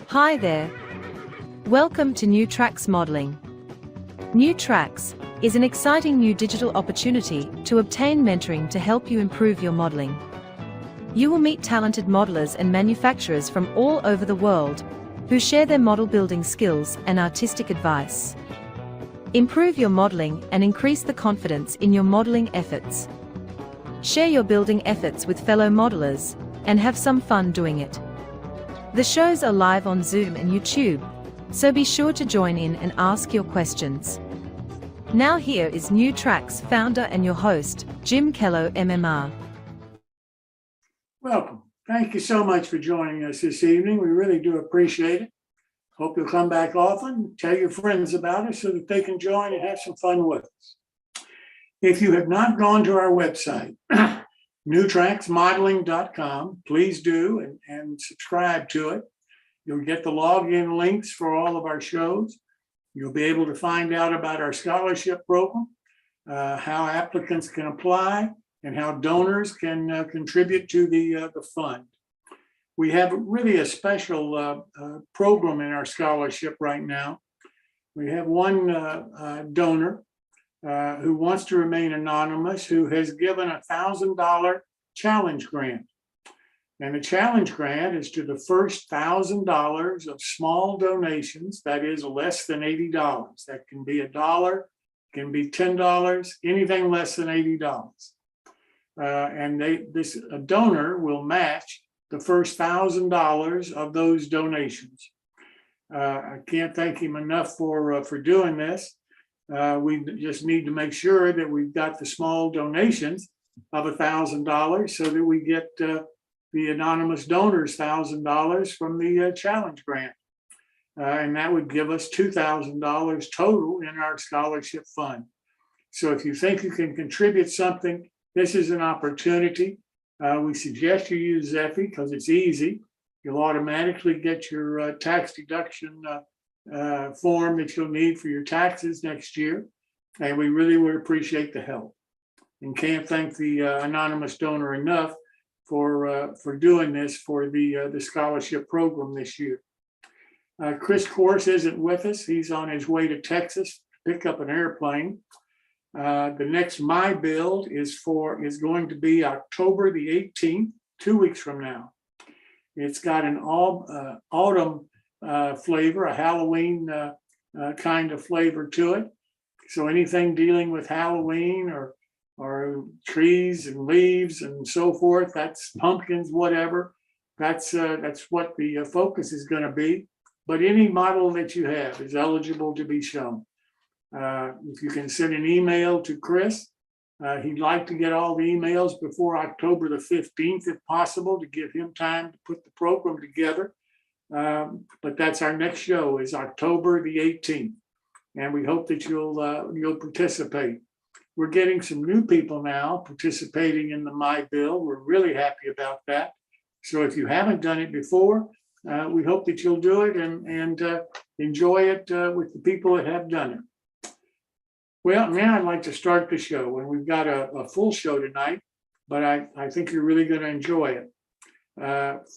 Hi there. Welcome to New Tracks Modeling. New Tracks is an exciting new digital opportunity to obtain mentoring to help you improve your modeling. You will meet talented modelers and manufacturers from all over the world who share their model building skills and artistic advice. Improve your modeling and increase the confidence in your modeling efforts. Share your building efforts with fellow modelers and have some fun doing it. The shows are live on Zoom and YouTube, so be sure to join in and ask your questions. Now here is New Tracks founder and your host, Jim Kello, MMR. Welcome. Thank you so much for joining us this evening. We really do appreciate it. Hope you'll come back often, tell your friends about us so that they can join and have some fun with us. If you have not gone to our website, newtracksmodeling.com, please do and subscribe to it. You'll get the login links for all of our shows. You'll be able to find out about our scholarship program, how applicants can apply, and how donors can contribute to the fund. We have really a special program in our scholarship right now. We have one donor who wants to remain anonymous, who has given a $1,000 challenge grant. And the challenge grant is to the first $1,000 of small donations, that is less than $80. That can be $1, can be $10, anything less than $80. And this donor will match the first $1,000 of those donations. I can't thank him enough for doing this. We just need to make sure that we've got the small donations of $1,000 so that we get the anonymous donors $1,000 from the challenge grant. And that would give us $2,000 total in our scholarship fund. So if you think you can contribute something, this is an opportunity. We suggest you use Zephy because it's easy. You'll automatically get your tax deduction form that you'll need for your taxes next year. And we really would appreciate the help. And can't thank the anonymous donor enough for doing this for the scholarship program this year. Chris Course isn't with us. He's on his way to Texas to pick up an airplane. The next My Build is going to be October the 18th, 2 weeks from now. It's got an autumn flavor, a Halloween kind of flavor to it. So anything dealing with Halloween or trees and leaves and so forth, that's pumpkins, whatever. That's what the focus is going to be. But any model that you have is eligible to be shown. If you can send an email to Chris, he'd like to get all the emails before October the 15th, if possible, to give him time to put the program together. But that's our next show is October the 18th. And we hope that you'll participate. We're getting some new people now participating in the My Bill. We're really happy about that. So if you haven't done it before, we hope that you'll do it and enjoy it with the people that have done it. Well, now I'd like to start the show, and we've got a full show tonight, but I think you're really going to enjoy it.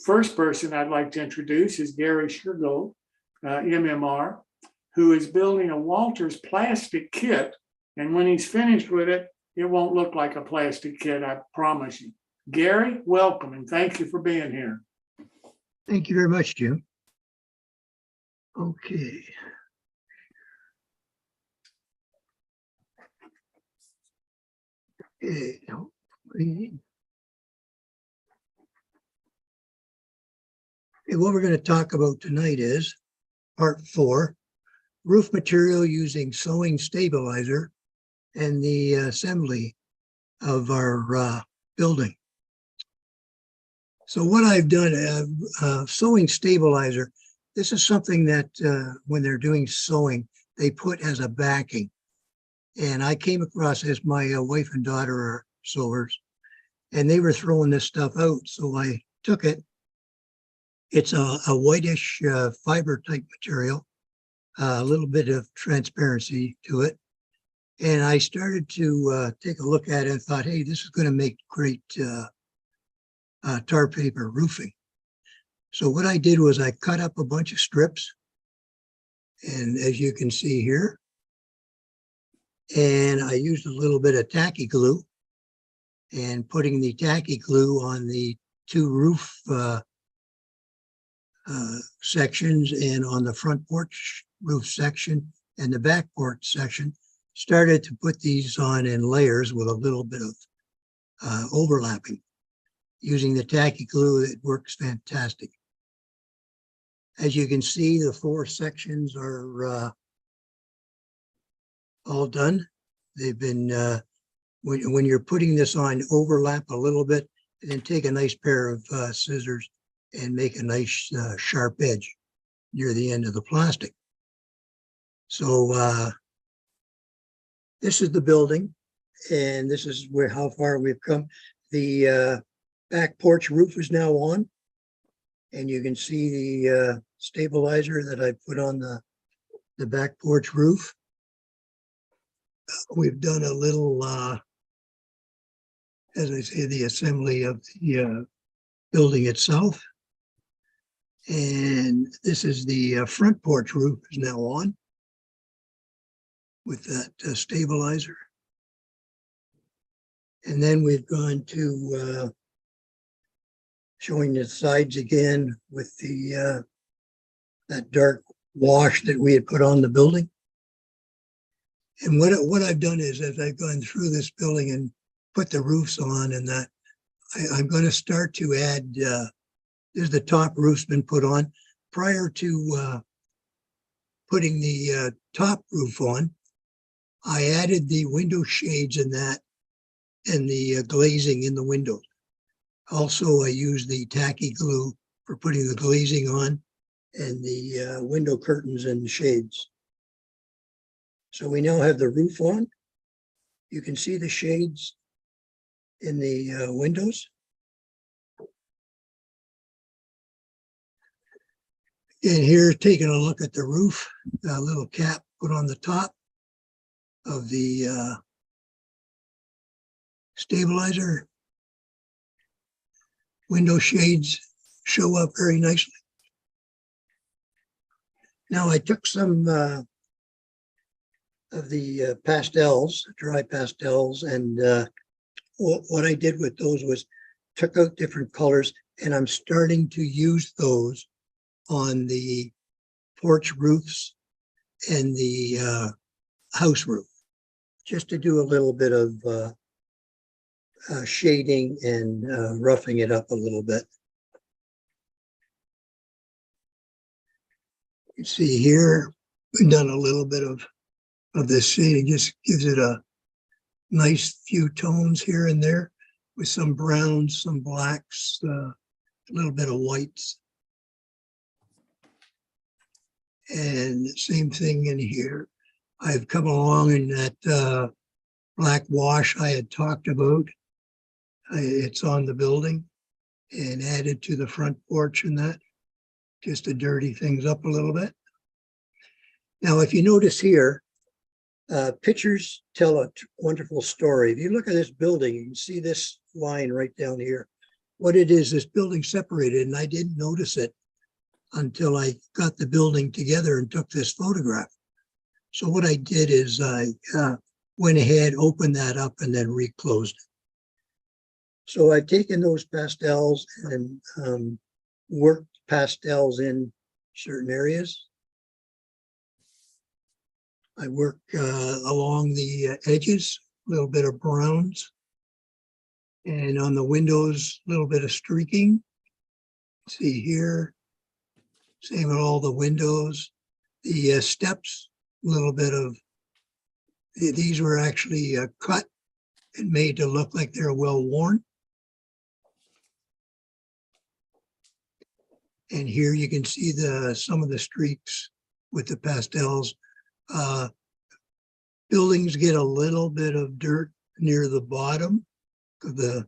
First person I'd like to introduce is Geare, MMR, who is building a Walters plastic kit, and when he's finished with it, it won't look like a plastic kit, I promise you. Gary, welcome, and thank you for being here. Thank you very much, Jim. Okay. What we're going to talk about tonight is part 4, roof material using sewing stabilizer and the assembly of our building. So what I've done, sewing stabilizer, this is something that when they're doing sewing, they put as a backing. And I came across as my wife and daughter are sewers, and they were throwing this stuff out. So I took it. It's a whitish fiber type material, a little bit of transparency to it. And I started to take a look at it and thought, hey, this is going to make great tar paper roofing. So what I did was I cut up a bunch of strips, and as you can see here, and I used a little bit of tacky glue, and putting the tacky glue on the two roof sections and on the front porch roof section and the back porch section, started to put these on in layers with a little bit of overlapping. Using the tacky glue, it works fantastic. As you can see, the 4 sections are all done. They've been, when you're putting this on, overlap a little bit, and then take a nice pair of scissors and make a nice sharp edge near the end of the plastic. So this is the building, and this is how far we've come. The back porch roof is now on, and you can see the stabilizer that I put on the back porch roof. We've done a little, as I say, the assembly of the building itself. And this is the front porch roof is now on with that stabilizer. And then we've gone to showing the sides again with the that dark wash that we had put on the building. And what I've done is, as I've gone through this building and put the roofs on and that, I'm going to start to add, there's the top roof's been put on. Prior to putting the top roof on, I added the window shades in that and the glazing in the windows. Also, I used the tacky glue for putting the glazing on and the window curtains and the shades. So we now have the roof on. You can see the shades in the windows. And here, taking a look at the roof, a little cap put on the top of the stabilizer. Window shades show up very nicely. Now I took some of the pastels, dry pastels, and what I did with those was took out different colors, and I'm starting to use those on the porch roofs and the house roof, just to do a little bit of shading and roughing it up a little bit. You see here, we've done a little bit of this shading, just gives it a nice few tones here and there with some browns, some blacks, a little bit of whites. And same thing in here. I've come along in that black wash I had talked about. It's on the building and added to the front porch and that, just to dirty things up a little bit. Now, if you notice here, pictures tell a wonderful story. If you look at this building, you can see this line right down here. What it is, this building separated, and I didn't notice it until I got the building together and took this photograph. So what I did is I went ahead, opened that up, and then reclosed it. So I've taken those pastels and worked pastels in certain areas. I work along the edges, a little bit of browns, and on the windows, a little bit of streaking. See here, same with all the windows. The steps, a little bit of, these were actually cut and made to look like they're well worn. And here you can see some of the streaks with the pastels. Buildings get a little bit of dirt near the bottom of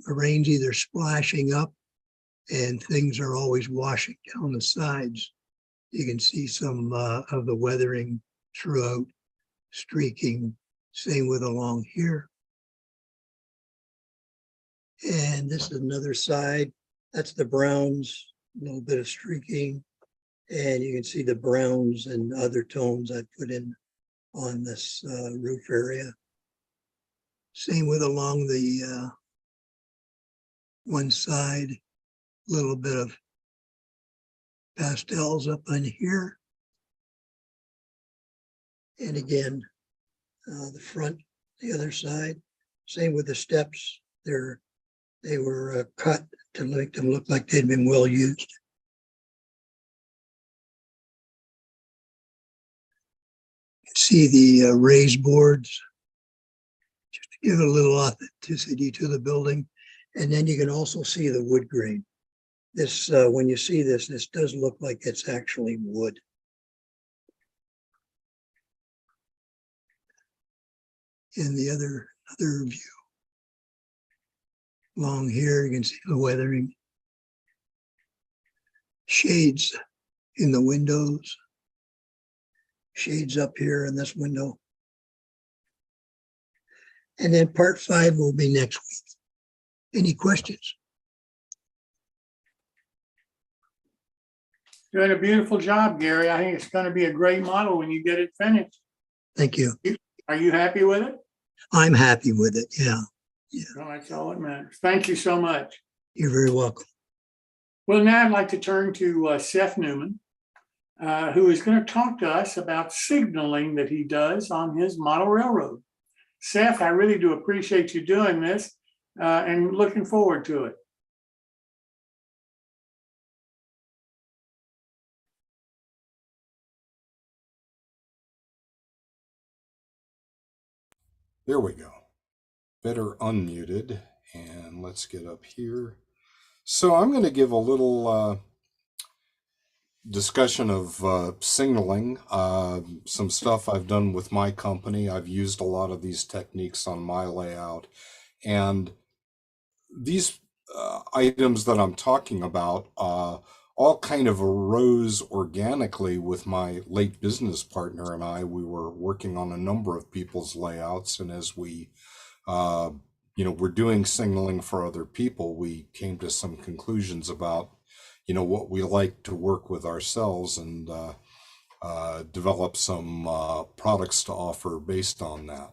rain's either splashing up and things are always washing down the sides. You can see some of the weathering throughout, streaking, same with along here. And this is another side. That's the browns, a little bit of streaking. And you can see the browns and other tones I put in on this roof area. Same with along the one side, a little bit of pastels up on here. And again, the front, the other side, same with the steps. They were cut to make them look like they'd been well used. See the raised boards, just to give a little authenticity to the building. And then you can also see the wood grain. This, when you see this, this does look like it's actually wood. In the other view, along here, you can see the weathering. Shades in the windows. Shades up here in this window. And then part 5 will be next week. Any questions? Doing a beautiful job, Gary. I think it's going to be a great model when you get it finished. Thank you. Are you happy with it? I'm happy with it. Yeah. Well, that's all that matters. Thank you so much. You're very welcome. Well, now I'd like to turn to Seth Neuman, who is going to talk to us about signaling that he does on his model railroad. Seth, I really do appreciate you doing this and looking forward to it. There we go. Better unmuted. And let's get up here. So I'm going to give a little discussion of signaling, some stuff I've done with my company. I've used a lot of these techniques on my layout. And these items that I'm talking about all kind of arose organically with my late business partner and I. We were working on a number of people's layouts, and as we we're doing signaling for other people, we came to some conclusions about what we like to work with ourselves, and develop some products to offer based on that.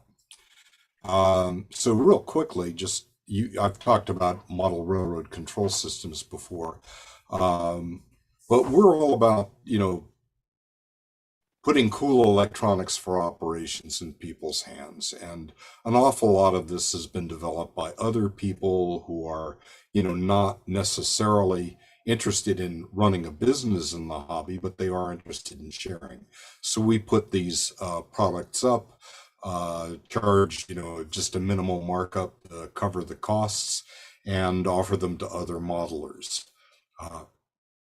So real quickly, I've talked about model railroad control systems before, but we're all about, putting cool electronics for operations in people's hands. And an awful lot of this has been developed by other people who are, not necessarily interested in running a business in the hobby, but they are interested in sharing. So we put these products up, charge, just a minimal markup to cover the costs, and offer them to other modelers.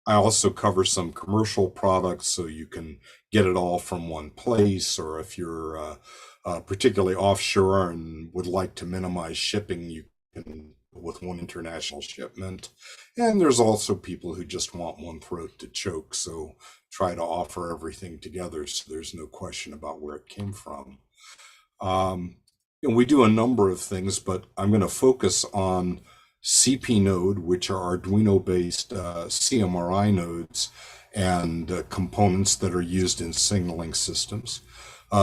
I also cover some commercial products, so you can get it all from one place, or if you're particularly offshore and would like to minimize shipping, you can with one international shipment. And there's also people who just want one throat to choke, so try to offer everything together so there's no question about where it came from. And we do a number of things, but I'm going to focus on CP node, which are Arduino-based CMRI nodes and components that are used in signaling systems.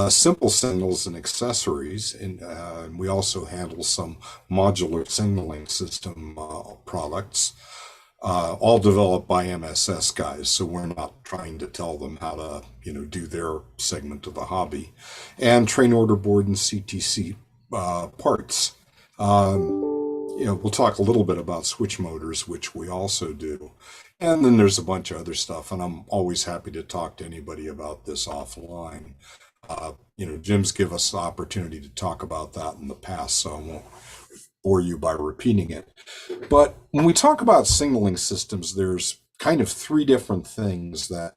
Simple signals and accessories, and we also handle some modular signaling system products, all developed by MSS guys, so we're not trying to tell them how to do their segment of the hobby. And train order board and CTC parts. We'll talk a little bit about switch motors, which we also do. And then there's a bunch of other stuff, and I'm always happy to talk to anybody about this offline. Jim's given us the opportunity to talk about that in the past, so I won't bore you by repeating it. But when we talk about signaling systems, there's kind of 3 different things that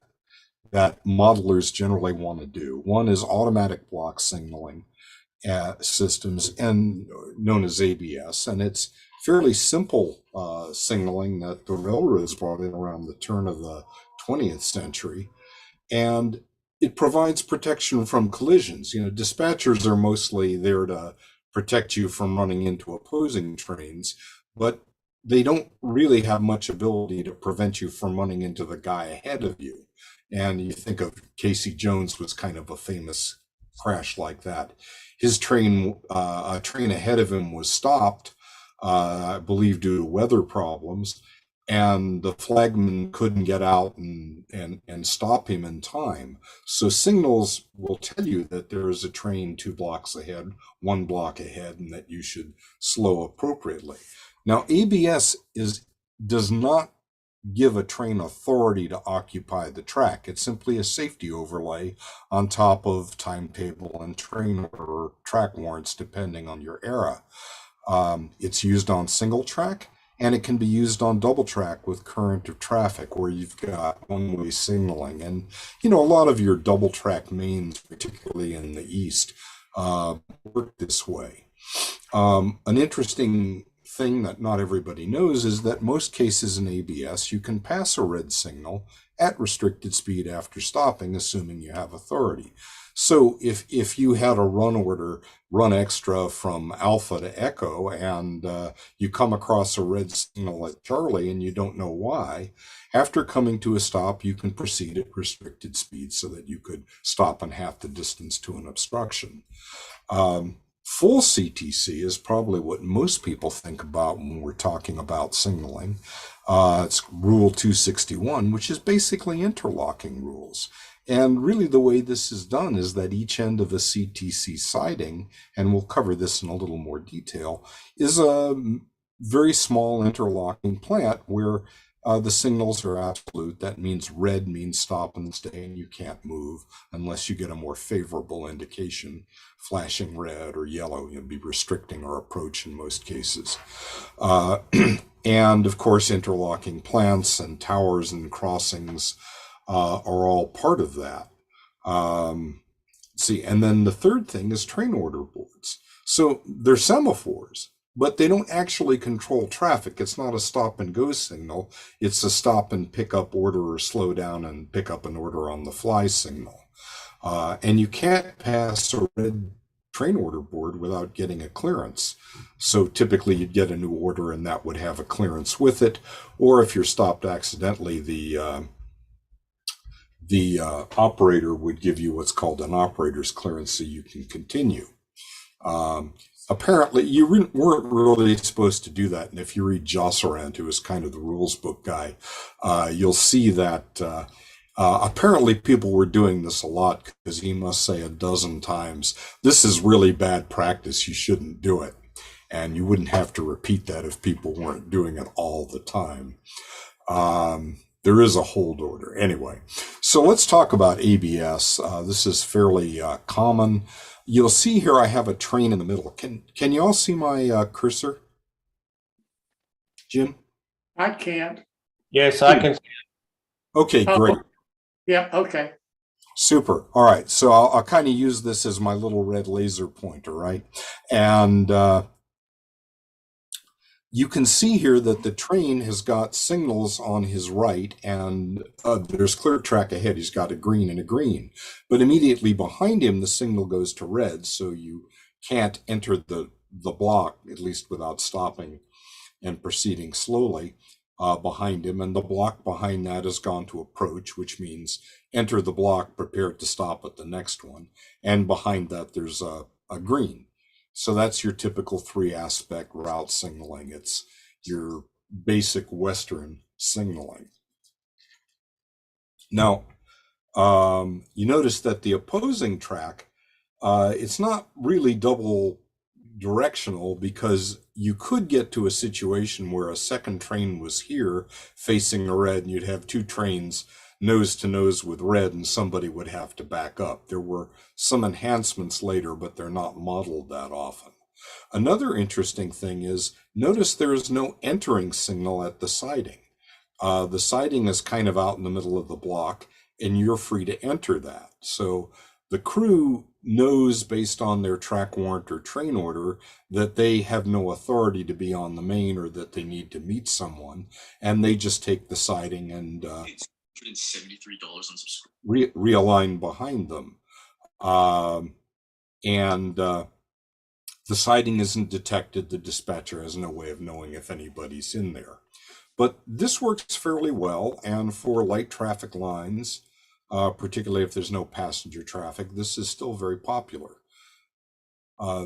modelers generally want to do. One is automatic block signaling systems, and known as ABS, and it's fairly simple signaling that the railroads brought in around the turn of the 20th century, and it provides protection from collisions. Dispatchers are mostly there to protect you from running into opposing trains, but they don't really have much ability to prevent you from running into the guy ahead of you. And you think of Casey Jones was kind of a famous crash like that. His train, a train ahead of him was stopped, I believe due to weather problems, and the flagman couldn't get out and stop him in time. So signals will tell you that there is a train 2 blocks ahead, 1 block ahead, and that you should slow appropriately. Now, ABS does not give a train authority to occupy the track. It's simply a safety overlay on top of timetable and train or track warrants, depending on your era. It's used on single track, and it can be used on double track with current of traffic, where you've got one-way signaling. And, a lot of your double track mains, particularly in the East, work this way. An interesting thing that not everybody knows is that most cases in ABS, you can pass a red signal at restricted speed after stopping, assuming you have authority. So if you had a run order, run extra from Alpha to Echo, and you come across a red signal at Charlie and you don't know why, after coming to a stop, you can proceed at restricted speed so that you could stop in half the distance to an obstruction. Full CTC is probably what most people think about when we're talking about signaling. It's Rule 261, which is basically interlocking rules. And really the way this is done is that each end of a CTC siding, and we'll cover this in a little more detail, is a very small interlocking plant where the signals are absolute. That means red means stop and stay, and you can't move unless you get a more favorable indication. Flashing red or yellow, you'll be restricting our approach in most cases. And of course, interlocking plants and towers and crossings are all part of that. And then the third thing is train order boards. So they're semaphores, but they don't actually control traffic. It's not a stop and go signal. It's a stop and pick up order or slow down and pick up an order on the fly signal. And you can't pass a red train order board without getting a clearance. So typically you'd get a new order and that would have a clearance with it. Or if you're stopped accidentally, the operator would give you what's called an operator's clearance so you can continue. Apparently, you weren't really supposed to do that. And if you read Josserand, who is kind of the rules book guy, you'll see that apparently people were doing this a lot, because he must say a dozen times, this is really bad practice, you shouldn't do it. And you wouldn't have to repeat that if people weren't doing it all the time. There is a hold order. Anyway, so let's talk about ABS. This is fairly common. You'll see here I have a train in the middle. Can you all see my cursor? Jim? I can't. Yes, I can. Okay, great. Yeah, okay. Super. All right. So I'll kind of use this as my little red laser pointer, right? And you can see here that the train has got signals on his right, and there's clear track ahead. He's got a green and a green. But immediately behind him, the signal goes to red, so you can't enter the block, at least without stopping and proceeding slowly behind him. And the block behind that has gone to approach, which means enter the block, prepared to stop at the next one. And behind that, there's a green. So that's your typical 3-aspect route signaling. It's your basic Western signaling. Now, you notice that the opposing track, it's not really double directional, because you could get to a situation where a second train was here facing a red, and you'd have 2 trains nose to nose with red, and somebody would have to back up. There were some enhancements later, but they're not modeled that often. Another interesting thing is, notice there is no entering signal at the siding. The siding is kind of out in the middle of the block, and you're free to enter that. So the crew knows, based on their track warrant or train order, that they have no authority to be on the main, or that they need to meet someone, and they just take the siding and $173 on realign behind them. The siding isn't detected. The dispatcher has no way of knowing if anybody's in there. But this works fairly well, and for light traffic lines, particularly if there's no passenger traffic, this is still very popular.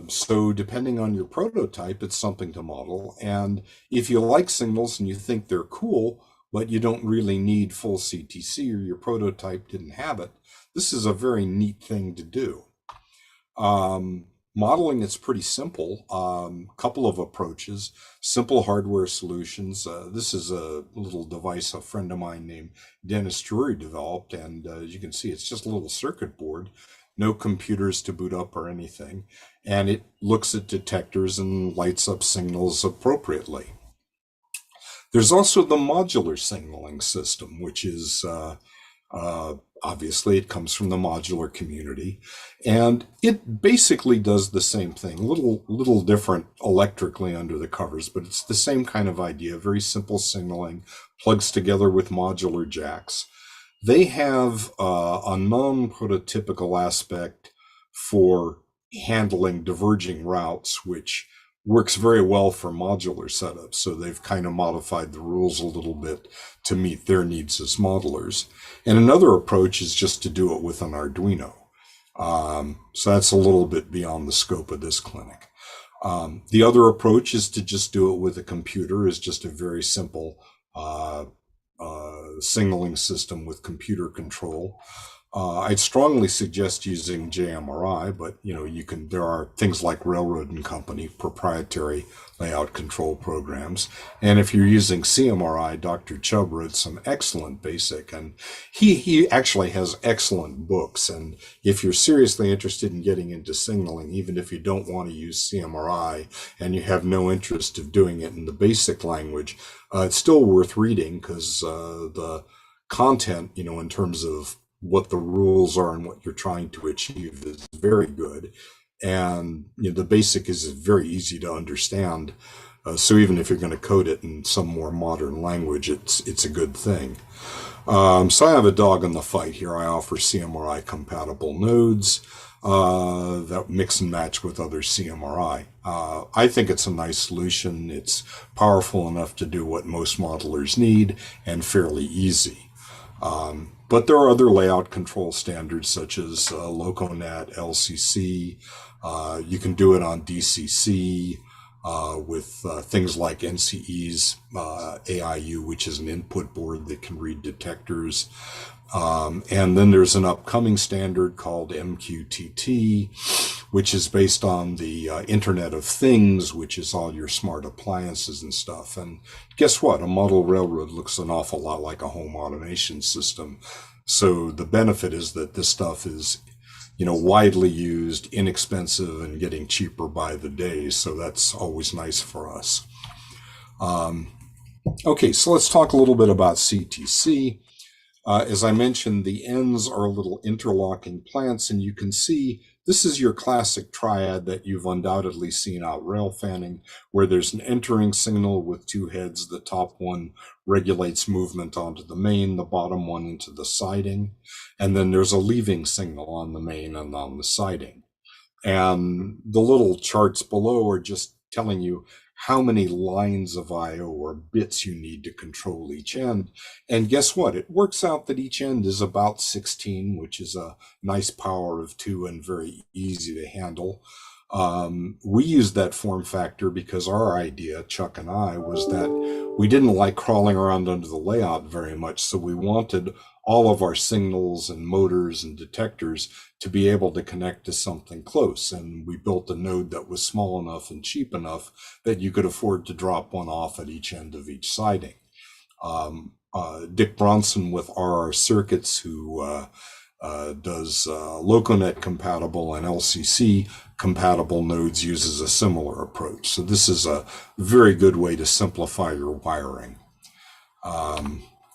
So depending on your prototype, it's something to model. And if you like signals and you think they're cool, but you don't really need full CTC or your prototype didn't have it, this is a very neat thing to do. Modeling is pretty simple. Couple of approaches, simple hardware solutions. This is a little device a friend of mine named Dennis Drury developed, and as you can see, it's just a little circuit board, no computers to boot up or anything, and it looks at detectors and lights up signals appropriately. There's also the modular signaling system, which is obviously it comes from the modular community, and it basically does the same thing, a little different electrically under the covers, but it's the same kind of idea. Very simple signaling, plugs together with modular jacks. They have a non-prototypical aspect for handling diverging routes, which works very well for modular setups. So they've kind of modified the rules a little bit to meet their needs as modelers. And another approach is just to do it with an Arduino. So that's a little bit beyond the scope of this clinic. The other approach is to just do it with a computer, is just a very simple signaling system with computer control. I'd strongly suggest using JMRI, but there are things like Railroad and Company, proprietary layout control programs. And if you're using CMRI, Dr. Chubb wrote some excellent basic, and he actually has excellent books. And if you're seriously interested in getting into signaling, even if you don't want to use CMRI and you have no interest of doing it in the basic language, it's still worth reading, because the content, in terms of what the rules are and what you're trying to achieve, is very good. And the basic is very easy to understand. So even if you're going to code it in some more modern language, it's a good thing. So I have a dog in the fight here. I offer CMRI compatible nodes that mix and match with other CMRI. I think it's a nice solution. It's powerful enough to do what most modelers need, and fairly easy. But there are other layout control standards such as LocoNet, LCC. You can do it on DCC with things like NCE's AIU, which is an input board that can read detectors. And then there's an upcoming standard called MQTT, which is based on the Internet of Things, which is all your smart appliances and stuff. And guess what? A model railroad looks an awful lot like a home automation system. So the benefit is that this stuff is, widely used, inexpensive, and getting cheaper by the day. So that's always nice for us. Okay, so let's talk a little bit about CTC. As I mentioned, the ends are little interlocking plants, and you can see this is your classic triad that you've undoubtedly seen out rail fanning, where there's an entering signal with two heads. The top one regulates movement onto the main, the bottom one into the siding, and then there's a leaving signal on the main and on the siding. And the little charts below are just telling you how many lines of I/O or bits you need to control each end. And guess what? It works out that each end is about 16, which is a nice power of 2 and very easy to handle. We used that form factor because our idea, Chuck and I, was that we didn't like crawling around under the layout very much. So we wanted all of our signals and motors and detectors to be able to connect to something close. And we built a node that was small enough and cheap enough that you could afford to drop one off at each end of each siding. Dick Bronson with RR Circuits, who does LocoNet compatible and LCC compatible nodes, uses a similar approach. So this is a very good way to simplify your wiring.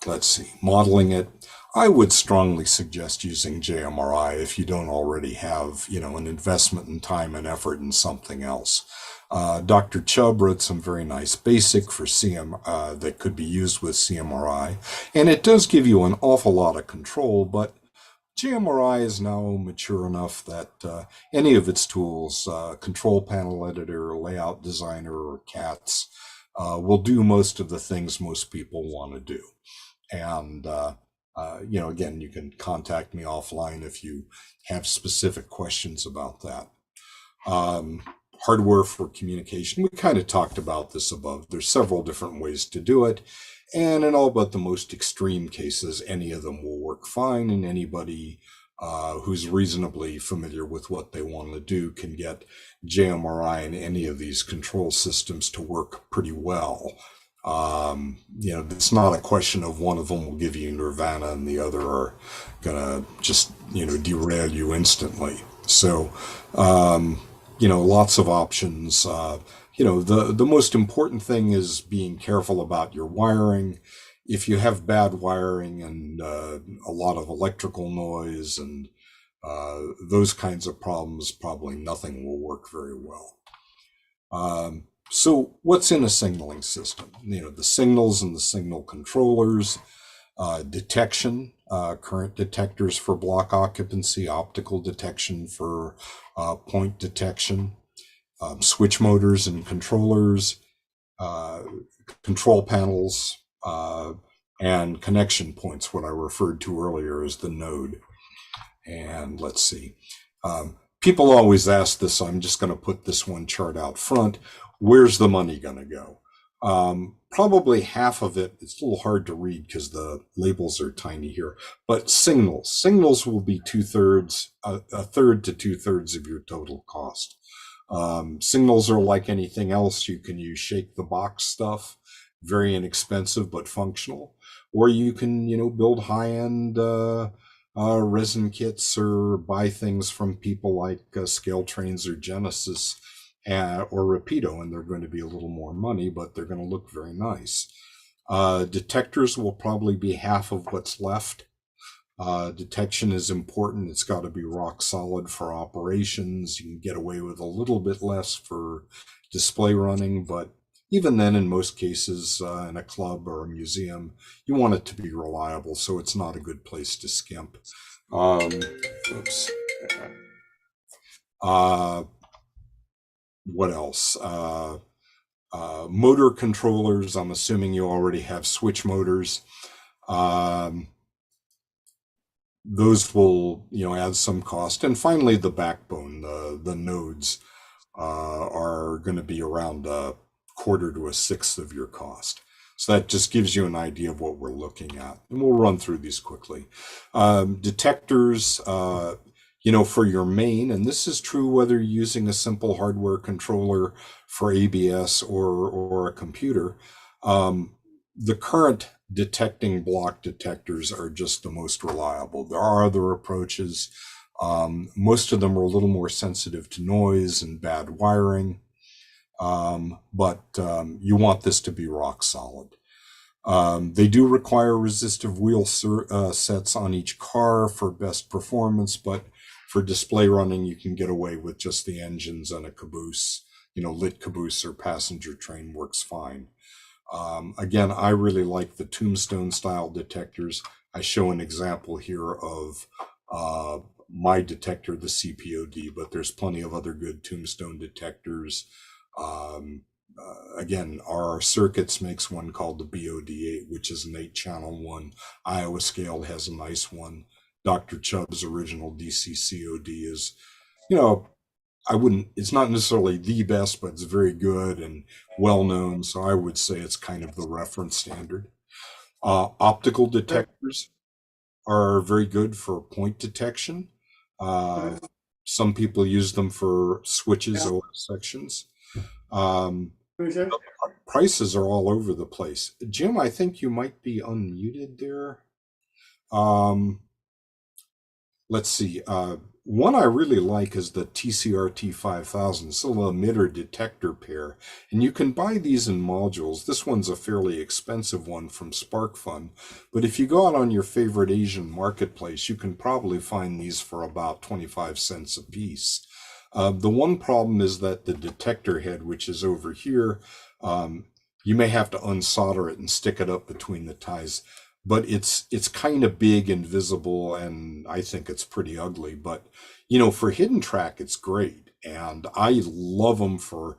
Let's see, modeling it. I would strongly suggest using JMRI if you don't already have, an investment in time and effort in something else. Dr. Chubb wrote some very nice basic for that could be used with CMRI, and it does give you an awful lot of control, but GMRI is now mature enough that any of its tools, control panel editor, layout designer, or CATs, will do most of the things most people want to do. And, again, you can contact me offline if you have specific questions about that. Hardware for communication, we kind of talked about this above. There's several different ways to do it. And in all but the most extreme cases, any of them will work fine, and anybody who's reasonably familiar with what they want to do can get JMRI and any of these control systems to work pretty well. It's not a question of one of them will give you nirvana and the other are gonna just, derail you instantly. So, lots of options. The most important thing is being careful about your wiring. If you have bad wiring and a lot of electrical noise and those kinds of problems, probably nothing will work very well. So what's in a signaling system? The signals and the signal controllers, detection, current detectors for block occupancy, optical detection for point detection, switch motors and controllers, control panels, and connection points, what I referred to earlier as the node. And let's see. People always ask this, so I'm just going to put this one chart out front. Where's the money going to go? Probably half of it, it's a little hard to read because the labels are tiny here, but signals. Signals will be a third to 2/3 of your total cost. Signals are like anything else. You can use shake the box stuff, very inexpensive but functional, or you can, build high-end resin kits or buy things from people like Scale Trains or Genesis or Rapido, and they're going to be a little more money, but they're going to look very nice. Detectors will probably be half of what's left. Detection is important. It's got to be rock solid for operations. You can get away with a little bit less for display running, but even then, in most cases, in a club or a museum, you want it to be reliable, so it's not a good place to skimp. Oops. What else? Motor controllers. I'm assuming you already have switch motors. Those will, add some cost. And finally, the backbone, the nodes, are going to be around a quarter to a sixth of your cost. So that just gives you an idea of what we're looking at. And we'll run through these quickly. Detectors, for your main, and this is true whether you're using a simple hardware controller for ABS or a computer, the current detecting block detectors are just the most reliable. There are other approaches. Most of them are a little more sensitive to noise and bad wiring, but you want this to be rock solid. They do require resistive wheel sets on each car for best performance, but for display running, you can get away with just the engines and a caboose. Lit caboose or passenger train works fine. Again, I really like the tombstone style detectors. I show an example here of my detector, the CPOD, but there's plenty of other good tombstone detectors. Again, RR Circuits makes one called the BOD8, which is an 8-channel one. Iowa Scale has a nice one. Dr. Chubb's original DCCOD is, it's not necessarily the best, but it's very good and well known. So I would say it's kind of the reference standard. Optical detectors are very good for point detection. Some people use them for switches or sections. Prices are all over the place. Jim, I think you might be unmuted there. Let's see. One I really like is the TCRT 5000. It's a little emitter detector pair, and you can buy these in modules. This one's a fairly expensive one from SparkFun, but if you go out on your favorite Asian marketplace, you can probably find these for about 25 cents a piece. The one problem is that the detector head, which is over here, you may have to unsolder it and stick it up between the ties. but it's kind of big and visible, and I think it's pretty ugly. But you know, for hidden track, it's great, and I love them for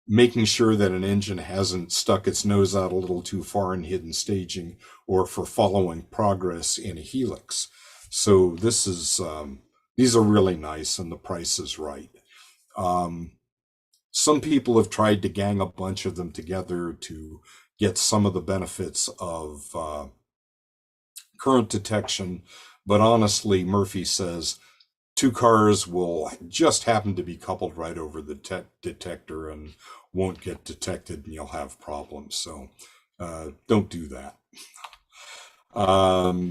making sure that an engine hasn't stuck its nose out a little too far in hidden staging, or for following progress in a helix. So this is these are really nice, and the price is right. Um, some people have tried to gang a bunch of them together to get some of the benefits of current detection, but honestly, Murphy says two cars will just happen to be coupled right over the detector and won't get detected, and you'll have problems. So don't do that.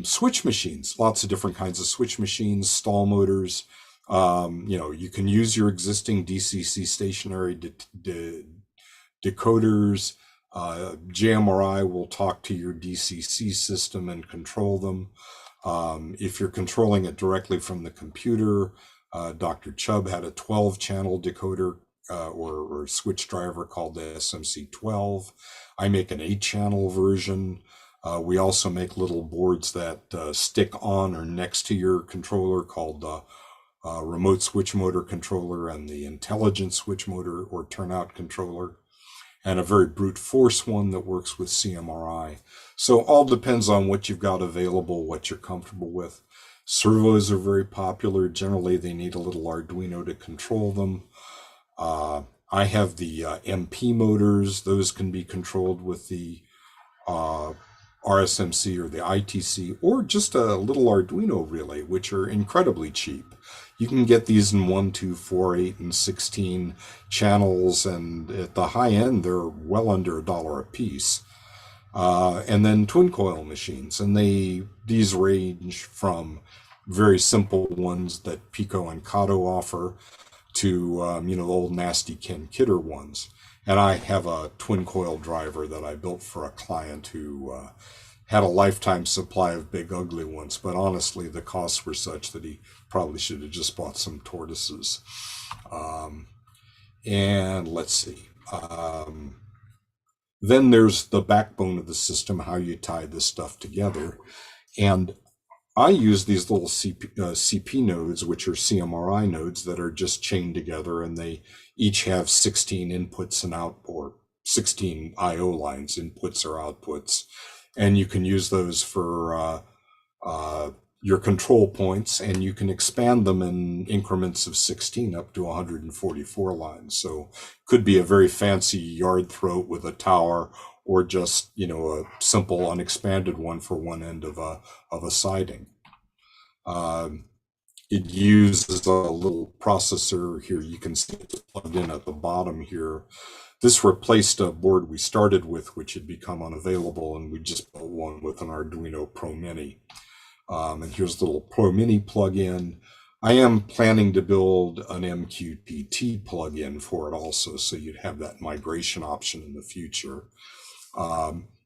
Switch machines, lots of different kinds of switch machines, stall motors. You know, you can use your existing DCC stationary decoders. JMRI will talk to your DCC system and control them. If you're controlling it directly from the computer, Dr. Chubb had a 12-channel decoder or switch driver called the SMC12. I make an 8-channel version. We also make little boards that stick on or next to your controller called the remote switch motor controller and the intelligent switch motor or turnout controller, and a very brute force one that works with CMRI. So all depends on what you've got available, what you're comfortable with. Servos are very popular. Generally, they need a little Arduino to control them. I have the MP motors. Those can be controlled with the RSMC or the ITC, or just a little Arduino relay, which are incredibly cheap. You can get these in 1, 2, 4, 8, and 16 channels, and at the high end, they're well under $1 a piece. And then twin coil machines, and these range from very simple ones that Pico and Kato offer to you know, the old nasty Ken Kidder ones. And I have a twin coil driver that I built for a client who had a lifetime supply of big ugly ones, but honestly, the costs were such that he probably should have just bought some tortoises. And let's see. Then there's the backbone of the system, how you tie this stuff together. And I use these little CP nodes, which are CMRI nodes that are just chained together, and they each have 16 inputs and out, or 16 IO lines, inputs or outputs. And you can use those for your control points, and you can expand them in increments of 16 up to 144 lines. So could be a very fancy yard throat with a tower, or just, you know, a simple unexpanded one for one end of a siding. It uses a little processor here. You can see it's plugged in at the bottom here. This replaced a board we started with, which had become unavailable, and we just built one with an Arduino Pro Mini. And here's the little Pro Mini plug-in. I am planning to build an MQTT plug-in for it also, so you'd have that migration option in the future.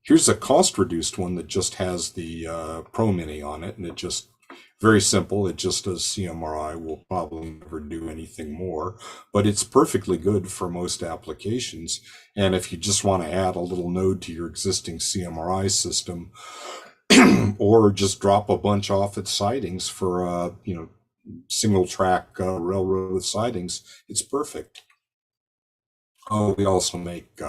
Here's a cost-reduced one that just has the Pro Mini on it, and it just, very simple, it just does CMRI. We'll probably never do anything more, but it's perfectly good for most applications. And if you just want to add a little node to your existing CMRI system, or just drop a bunch off at sidings for, you know, single track railroad sidings, it's perfect. Oh, we also make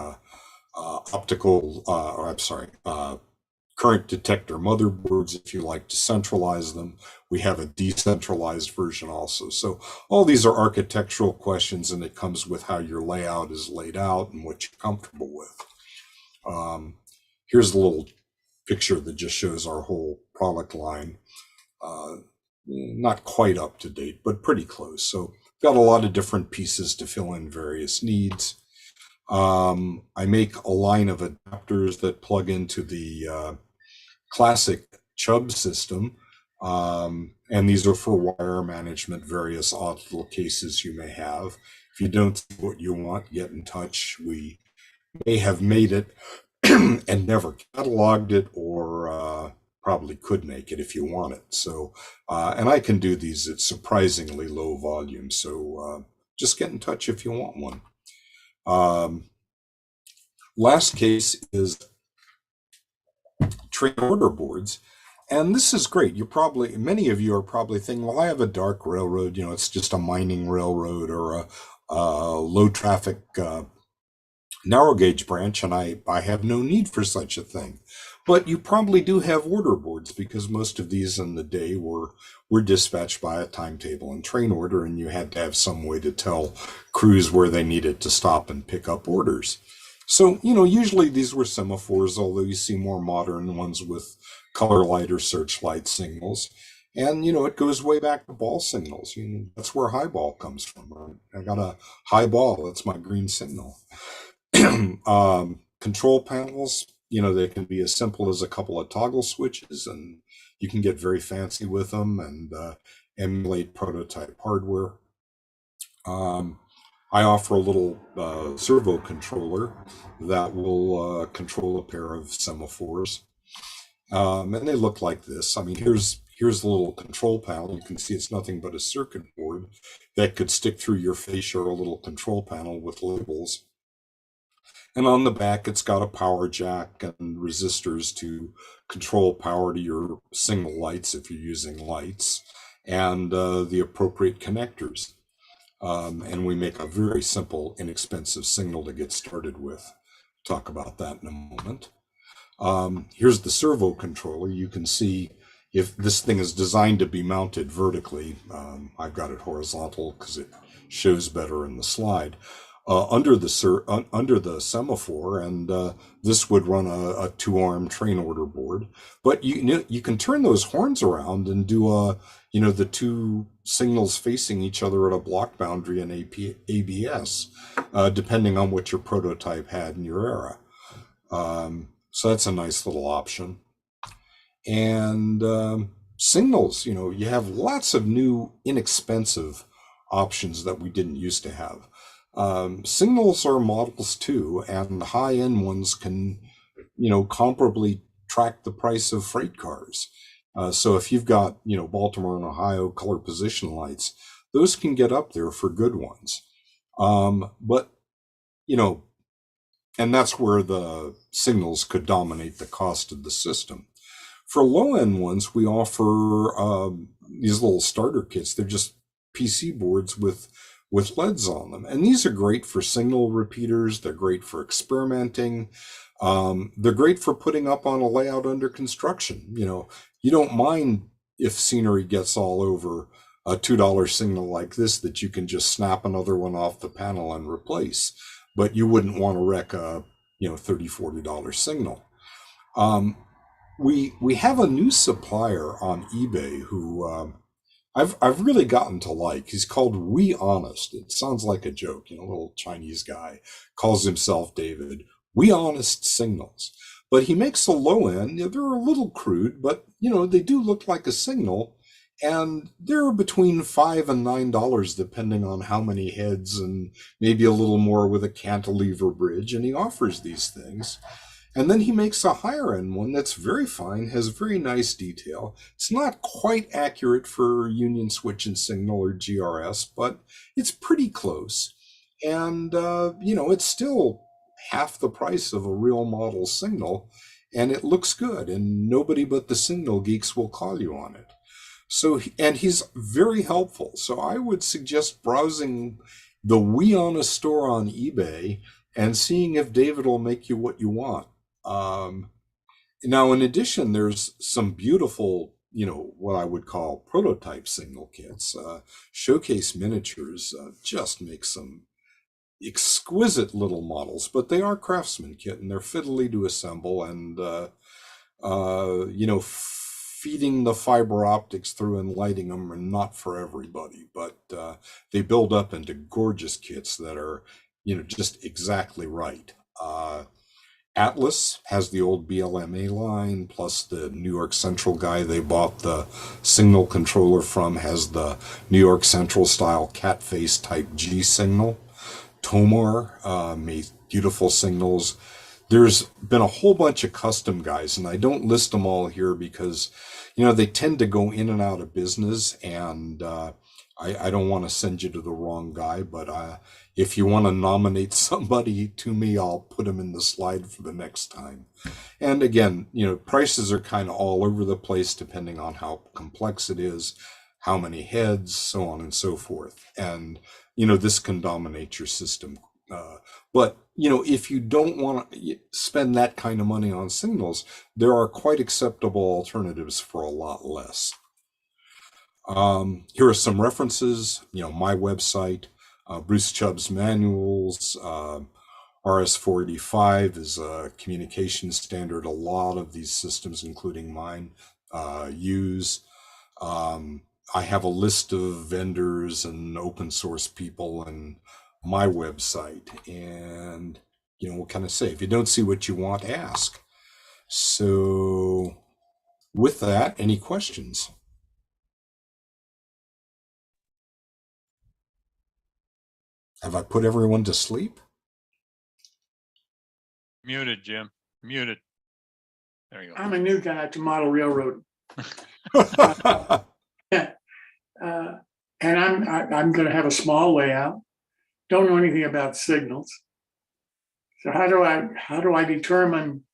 current detector motherboards if you like to centralize them. We have a decentralized version also. So all these are architectural questions, and it comes with how your layout is laid out and what you're comfortable with. Here's a little picture that just shows our whole product line. Not quite up to date, but pretty close. So got a lot of different pieces to fill in various needs. I make a line of adapters that plug into the classic Chubb system, and these are for wire management, various odd little cases you may have. If you don't see what you want, get in touch. We may have made it and never cataloged it, or probably could make it if you want it. So, and I can do these at surprisingly low volume. So just get in touch if you want one. Last case is train order boards. And this is great. Many of you are probably thinking, well, I have a dark railroad, it's just a mining railroad or a low traffic narrow gauge branch, and I have no need for such a thing. But you probably do have order boards because most of these in the day were dispatched by a timetable and train order, and you had to have some way to tell crews where they needed to stop and pick up orders. So, usually these were semaphores, although you see more modern ones with color light or searchlight signals. And, it goes way back to ball signals. That's where high ball comes from. Right? I got a high ball, that's my green signal. Control panels, they can be as simple as a couple of toggle switches, and you can get very fancy with them and emulate prototype hardware. I offer a little servo controller that will control a pair of semaphores. And they look like this. I mean, here's the little control panel. You can see it's nothing but a circuit board that could stick through your fascia or a little control panel with labels. And on the back, it's got a power jack and resistors to control power to your signal lights if you're using lights, and the appropriate connectors. And we make a very simple, inexpensive signal to get started with. Talk about that in a moment. Here's the servo controller. You can see if this thing is designed to be mounted vertically. I've got it horizontal because it shows better in the slide. Under the semaphore, and this would run a two-arm train order board. But you can turn those horns around and do the two signals facing each other at a block boundary in ABS, depending on what your prototype had in your era. So that's a nice little option. And signals, you have lots of new inexpensive options that we didn't used to have. Signals are models too, and the high-end ones can, comparably track the price of freight cars. So if you've got, Baltimore and Ohio color position lights, those can get up there for good ones. But, and that's where the signals could dominate the cost of the system. For low-end ones, we offer these little starter kits. They're just PC boards with LEDs on them. And these are great for signal repeaters. They're great for experimenting. They're great for putting up on a layout under construction. You don't mind if scenery gets all over a $2 signal like this that you can just snap another one off the panel and replace, but you wouldn't want to wreck a $30, $40 signal. We have a new supplier on eBay who I've really gotten to like. He's called We Honest. It sounds like a joke, a little Chinese guy calls himself David. We Honest Signals. But he makes a low end. They're a little crude, but they do look like a signal, and they're between $5 and $9 depending on how many heads, and maybe a little more with a cantilever bridge. And he offers these things. And then he makes a higher end one that's very fine, has very nice detail. It's not quite accurate for Union Switch and Signal or GRS, but it's pretty close. And, it's still half the price of a real model signal, and it looks good, and nobody but the signal geeks will call you on it. So, and he's very helpful. So I would suggest browsing the We Honest store on eBay and seeing if David will make you what you want. Now, in addition, there's some beautiful, what I would call prototype signal kits. Showcase Miniatures just make some exquisite little models, but they are craftsman kit and they're fiddly to assemble, and feeding the fiber optics through and lighting them are not for everybody, but they build up into gorgeous kits that are just exactly right. Atlas has the old BLMA line, plus the New York Central guy they bought the signal controller from has the New York Central style cat face type G signal. Tomar made beautiful signals. There's been a whole bunch of custom guys, and I don't list them all here because, they tend to go in and out of business, and I don't want to send you to the wrong guy, but if you want to nominate somebody to me, I'll put them in the slide for the next time. And again, prices are kind of all over the place depending on how complex it is, how many heads, so on and so forth. And, this can dominate your system. But, if you don't want to spend that kind of money on signals, there are quite acceptable alternatives for a lot less. Here are some references, my website, Bruce Chubb's manuals, RS-485 is a communication standard. A lot of these systems, including mine, use. I have a list of vendors and open source people and my website. And, what can I say? If you don't see what you want, ask. So with that, any questions? Have I put everyone to sleep? Muted, Jim. Muted. There you go. I'm a new guy to model railroad. And I'm going to have a small layout. Don't know anything about signals. So how do I determine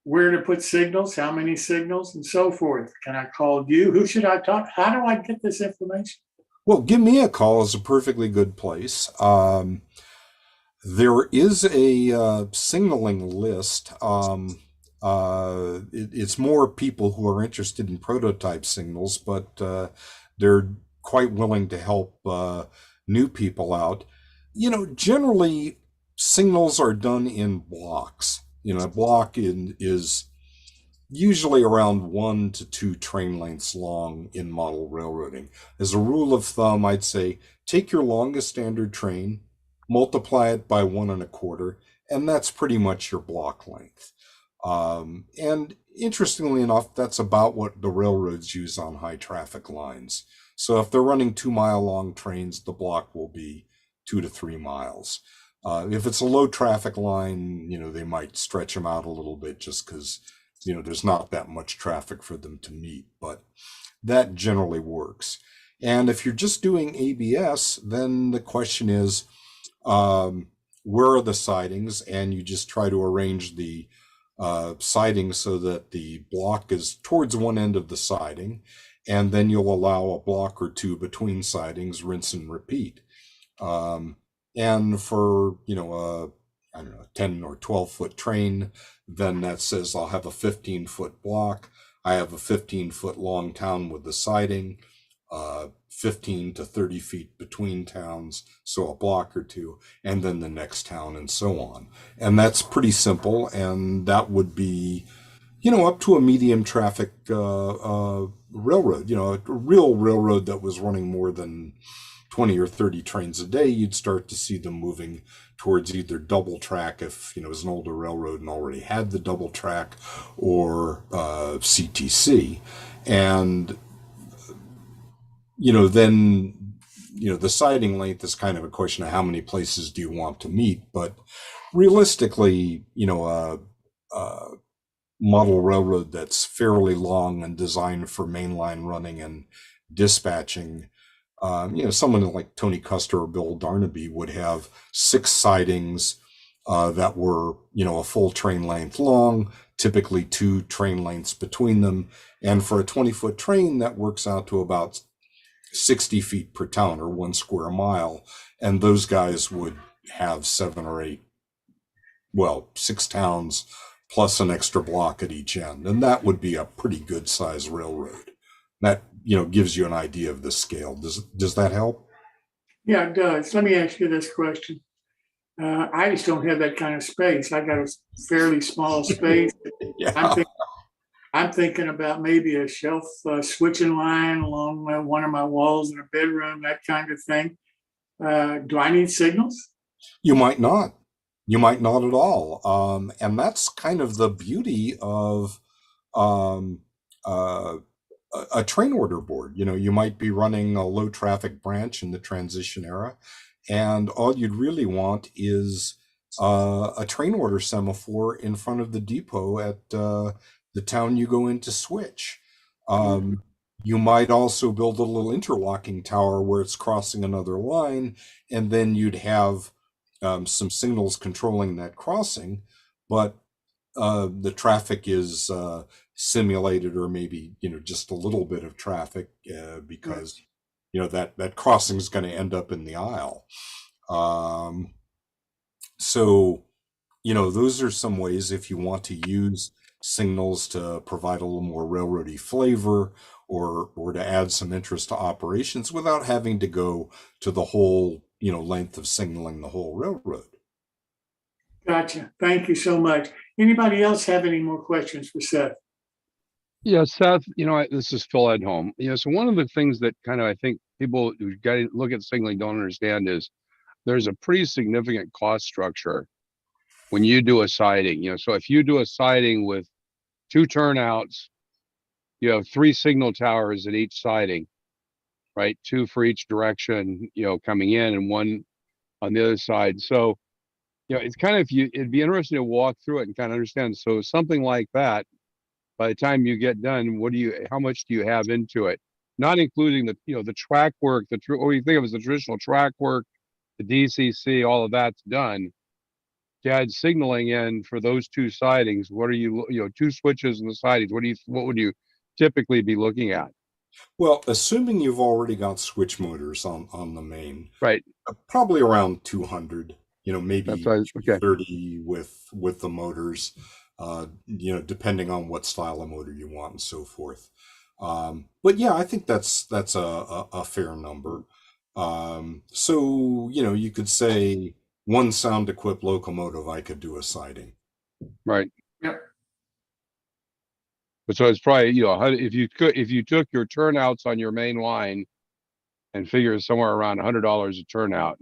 where to put signals, how many signals, and so forth? Can I call you? Who should I talk? How do I get this information? Well, give me a call is a perfectly good place. There is a signaling list. It's more people who are interested in prototype signals, but they're quite willing to help new people out. Generally, signals are done in blocks. A block is usually around 1 to 2 train lengths long in model railroading. As a rule of thumb, I'd say take your longest standard train, multiply it by 1 1/4, and that's pretty much your block length. And interestingly enough, that's about what the railroads use on high traffic lines. So if they're running 2-mile long trains, the block will be 2 to 3 miles. If it's a low traffic line, they might stretch them out a little bit just because there's not that much traffic for them to meet, but that generally works. And if you're just doing ABS, then the question is, where are the sidings? And you just try to arrange the siding so that the block is towards one end of the siding, and then you'll allow a block or two between sidings, rinse and repeat. And for, I don't know, 10 or 12-foot train, then that says I'll have a 15-foot block. I have a 15-foot long town with the siding, 15 to 30 feet between towns, so a block or two, and then the next town and so on. And that's pretty simple, and that would be, up to a medium traffic railroad, a real railroad that was running more than 20 or 30 trains a day. You'd start to see them moving towards either double track if it was an older railroad and already had the double track, or CTC. And then the siding length is kind of a question of how many places do you want to meet. But realistically, a model railroad that's fairly long and designed for mainline running and dispatching, someone like Tony Custer or Bill Darnaby would have 6 sidings that were, a full train length long, typically 2 train lengths between them. And for a 20-foot train, that works out to about 60 feet per town, or 1 square mile. And those guys would have 7 or 8, 6 towns plus an extra block at each end. And that would be a pretty good size railroad. That, gives you an idea of the scale. Does that help? Yeah, it does. Let me ask you this question. I just don't have that kind of space. I got a fairly small space. Yeah. I'm thinking about maybe a shelf switching line along one of my walls in a bedroom, that kind of thing. Do I need signals? You might not. You might not at all. And that's kind of the beauty of a train order board. You might be running a low traffic branch in the transition era, and all you'd really want is a train order semaphore in front of the depot at the town you go in to switch. You might also build a little interlocking tower where it's crossing another line, and then you'd have some signals controlling that crossing, but the traffic is simulated, or maybe just a little bit of traffic because that crossing is going to end up in the aisle. So those are some ways if you want to use signals to provide a little more railroady flavor, or to add some interest to operations without having to go to the whole length of signaling the whole railroad. Gotcha. Thank you so much. Anybody else have any more questions for Seth? Yeah, Seth, this is Phil at home. So one of the things that kind of I think people who got to look at signaling don't understand is there's a pretty significant cost structure when you do a siding. So if you do a siding with 2 turnouts, you have 3 signal towers at each siding, right? 2 for each direction, coming in, and 1 on the other side. So, it's kind of, it'd be interesting to walk through it and kind of understand. So something like that, by the time you get done, how much do you have into it? Not including the track work, what you think of as the traditional track work, the DCC, all of that's done. To add signaling in for those 2 sidings, what are 2 switches in the sidings? What would you typically be looking at? Well, assuming you've already got switch motors on the main, Right. Probably around 200, maybe Okay. 30 with the motors, depending on what style of motor you want and so forth. But yeah, I think that's a fair number. So you could say 1 sound equipped locomotive, I could do a siding. Right. Yep. But so it's probably, if you took your turnouts on your main line and figure somewhere around $100 a turnout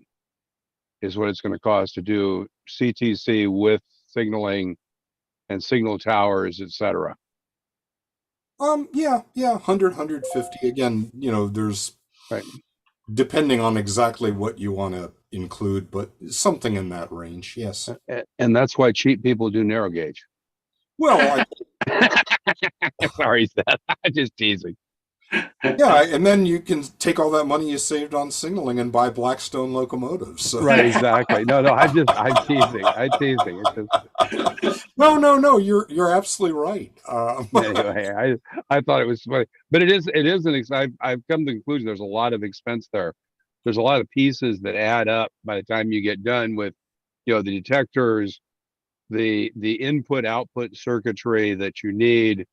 is what it's going to cost to do CTC with signaling and signal towers, etc. Yeah, 100, 150. Again, there's, Right. depending on exactly what you want to include, but something in that range, yes. And that's why cheap people do narrow gauge. Well, Sorry, Seth. I'm just teasing. yeah, and then you can take all that money you saved on signaling and buy Blackstone locomotives. So. Right, exactly. No, I'm teasing. It's just No, you're absolutely right. anyway, I thought it was funny, but it is I've come to the conclusion there's a lot of expense there. There's a lot of pieces that add up by the time you get done with, the detectors, the input output circuitry that you need.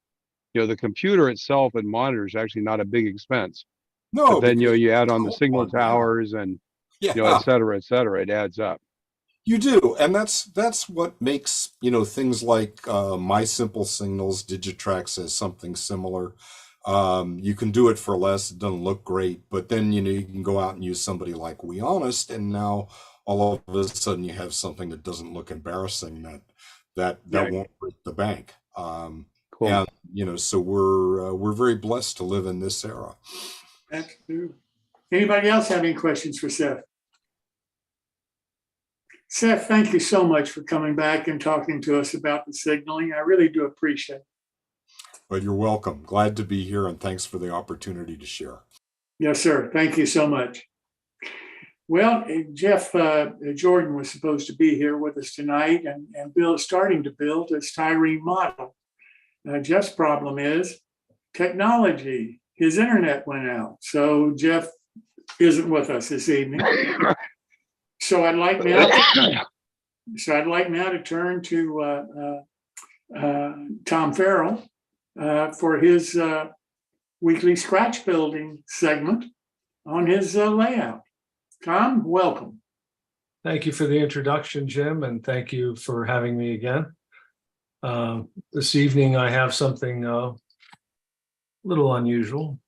The computer itself and monitors actually not a big expense. No, but then you add on the because- signal towers and yeah, et cetera, it adds up. you do, and that's what makes things like My Simple Signals, Digitrax as something similar. You can do it for less. It doesn't look great, but then you can go out and use somebody like We Honest, and now all of a sudden you have something that doesn't look embarrassing that won't break the bank. Cool. And so we're very blessed to live in this era. That's true. Anybody else have any questions for Seth? Seth, thank you so much for coming back and talking to us about the signaling. I really do appreciate it. Well, you're welcome. Glad to be here, and thanks for the opportunity to share. Yes, sir. Thank you so much. Well, Geoff Jordan was supposed to be here with us tonight and starting to build a styrene model. Geoff's problem is technology. His internet went out. So Geoff isn't with us this evening. So I'd like now to turn to Tom Farrell for his weekly scratch building segment on his layout. Tom, welcome. Thank you for the introduction, Jim, and thank you for having me again. This evening, I have something a little unusual.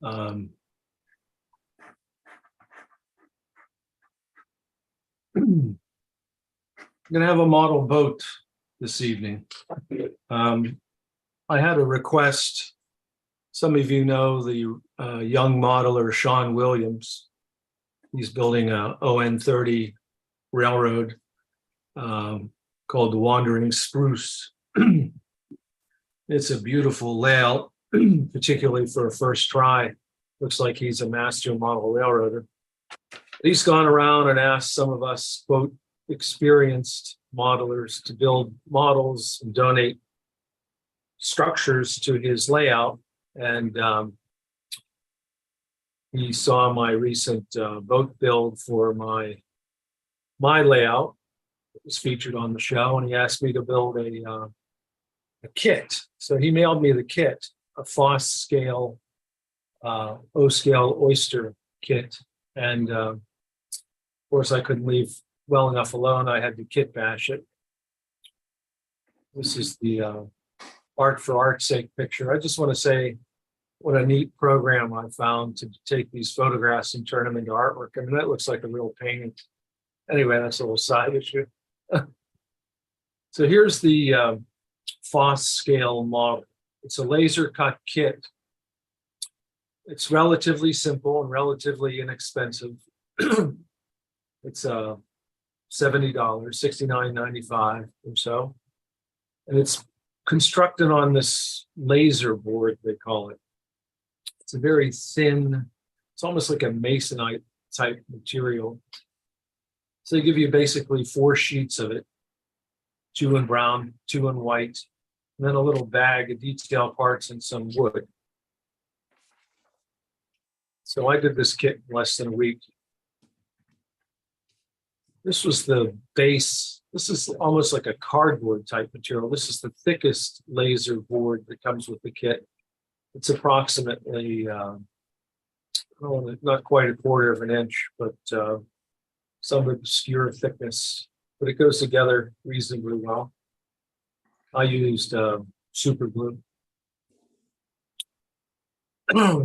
I'm going to have a model boat this evening. I had a request. Some of you know the young modeler, Sean Williams. He's building a ON30 railroad called the Wandering Spruce. It's a beautiful layout particularly for a first try. Looks like he's a master model railroader. He's gone around and asked some of us, quote, experienced modelers to build models and donate structures to his layout. And he saw my recent boat build for my layout. It was featured on the show, and he asked me to build a kit. So he mailed me the kit, a Foss scale, O-scale oyster kit. And of course, I couldn't leave well enough alone. I had to kit bash it. This is the art for art's sake picture. I just want to say what a neat program I found to take these photographs and turn them into artwork. I mean, that looks like a real painting. Anyway, that's a little side issue. So here's the Foss scale model. It's a laser cut kit. It's relatively simple and relatively inexpensive. It's $70, $69.95 or so. And it's constructed on this laser board, they call it. It's a very thin, it's almost like a masonite type material. So they give you basically 4 sheets of it, 2 in brown, 2 in white, and then a little bag of detail parts and some wood. So I did this kit in less than a week. This was the base. This is almost like a cardboard type material. This is the thickest laser board that comes with the kit. It's approximately, not quite a quarter of an inch, but some obscure thickness, but it goes together reasonably well. I used super glue.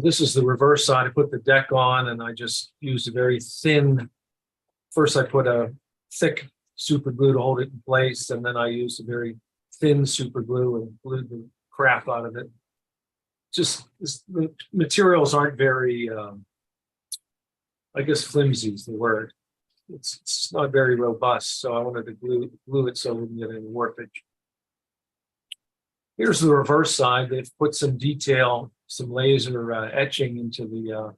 This is the reverse side. I put the deck on and I just used a very thin, first I put a thick super glue to hold it in place, and then I used a very thin super glue and glued the crap out of it. Just the materials aren't very, I guess flimsy is the word. It's not very robust, so I wanted to glue it so we wouldn't get any warpage. Here's the reverse side. They've put some detail, some laser etching into the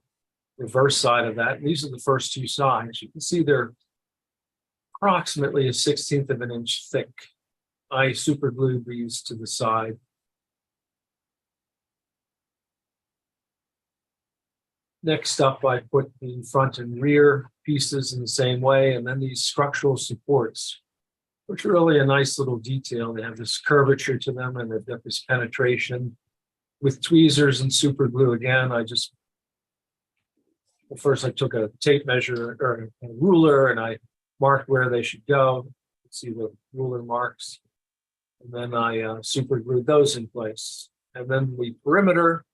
reverse side of that. And these are the first 2 sides. You can see they're approximately 1/16 of an inch thick. I super glued these to the side. Next up, I put the front and rear pieces in the same way, and then these structural supports, which are really a nice little detail. They have this curvature to them, and they've got this penetration. With tweezers and super glue again, first I took a tape measure or a ruler, and I marked where they should go. You can see the ruler marks. And then I super glued those in place. And then the perimeter,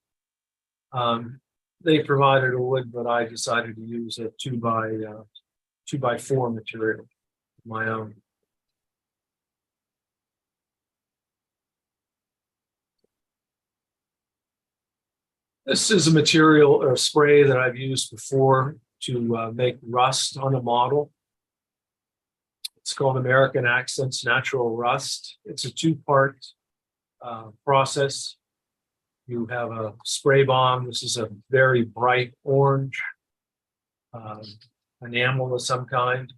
they provided a wood, but I decided to use a 2x4 material of my own. This is a material or a spray that I've used before to make rust on a model. It's called American Accents Natural Rust. It's a 2-part process. You have a spray bomb. This is a very bright orange, enamel of some kind.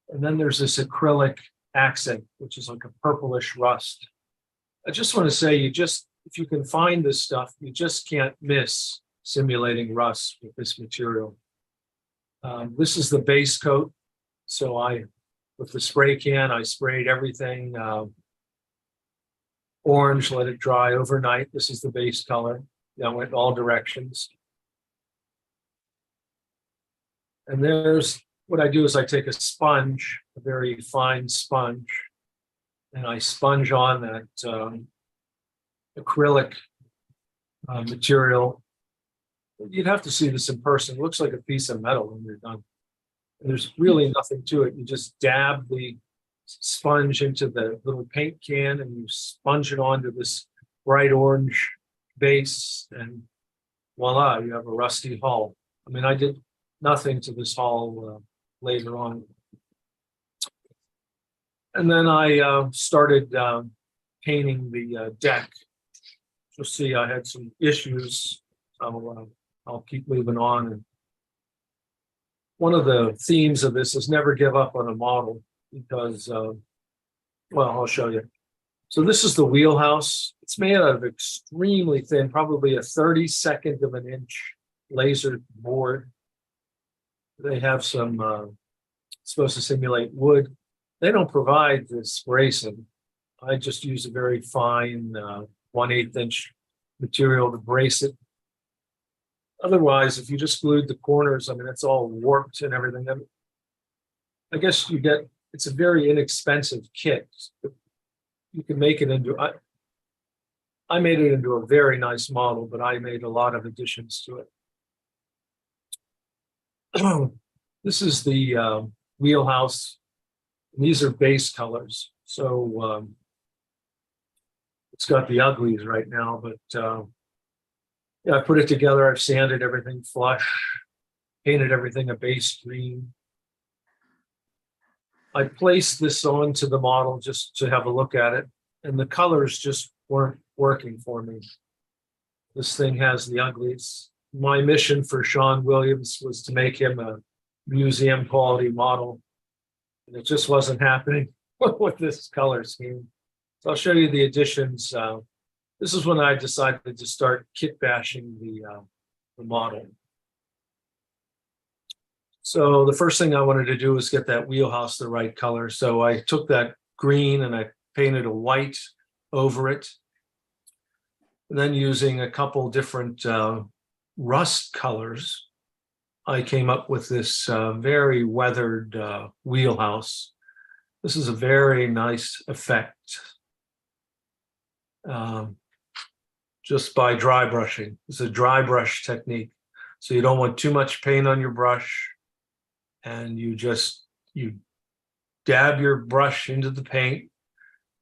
And then there's this acrylic accent, which is like a purplish rust. I just want to say, if you can find this stuff, you just can't miss simulating rust with this material. This is the base coat. So with the spray can, I sprayed everything orange, let it dry overnight. This is the base color. I went in all directions. And there's what I do is I take a sponge, a very fine sponge, and I sponge on that acrylic material. You'd have to see this in person. It looks like a piece of metal when you're done. And there's really nothing to it. You just dab the sponge into the little paint can and you sponge it onto this bright orange base, and voila, you have a rusty hull. I mean, I did nothing to this hull later on. And then I started painting the deck. you'll see I had some issues. I'll keep moving on. And one of the themes of this is never give up on a model because, well, I'll show you. So this is the wheelhouse. It's made out of extremely thin, probably a 32nd of an inch laser board. They have some, supposed to simulate wood. They don't provide this bracing. I just use a very fine 1/8 inch material to brace it. Otherwise, if you just glued the corners, I mean, it's all warped and everything. I guess you get, it's a very inexpensive kit. You can make it into, I made it into a very nice model, but I made a lot of additions to it. This is the wheelhouse. These are base colors. So it's got the uglies right now, but yeah, I put it together. I've sanded everything flush, painted everything a base green. I placed this onto the model just to have a look at it, and the colors just weren't working for me. This thing has the uglies. My mission for Sean Williams was to make him a museum quality model, and it just wasn't happening with this color scheme. So I'll show you the additions. This is when I decided to start kit bashing the model. So the first thing I wanted to do was get that wheelhouse the right color. So I took that green and I painted a white over it. And then using a couple different rust colors, I came up with this very weathered wheelhouse. This is a very nice effect. Just by dry brushing. It's a dry brush technique. So you don't want too much paint on your brush, and you dab your brush into the paint,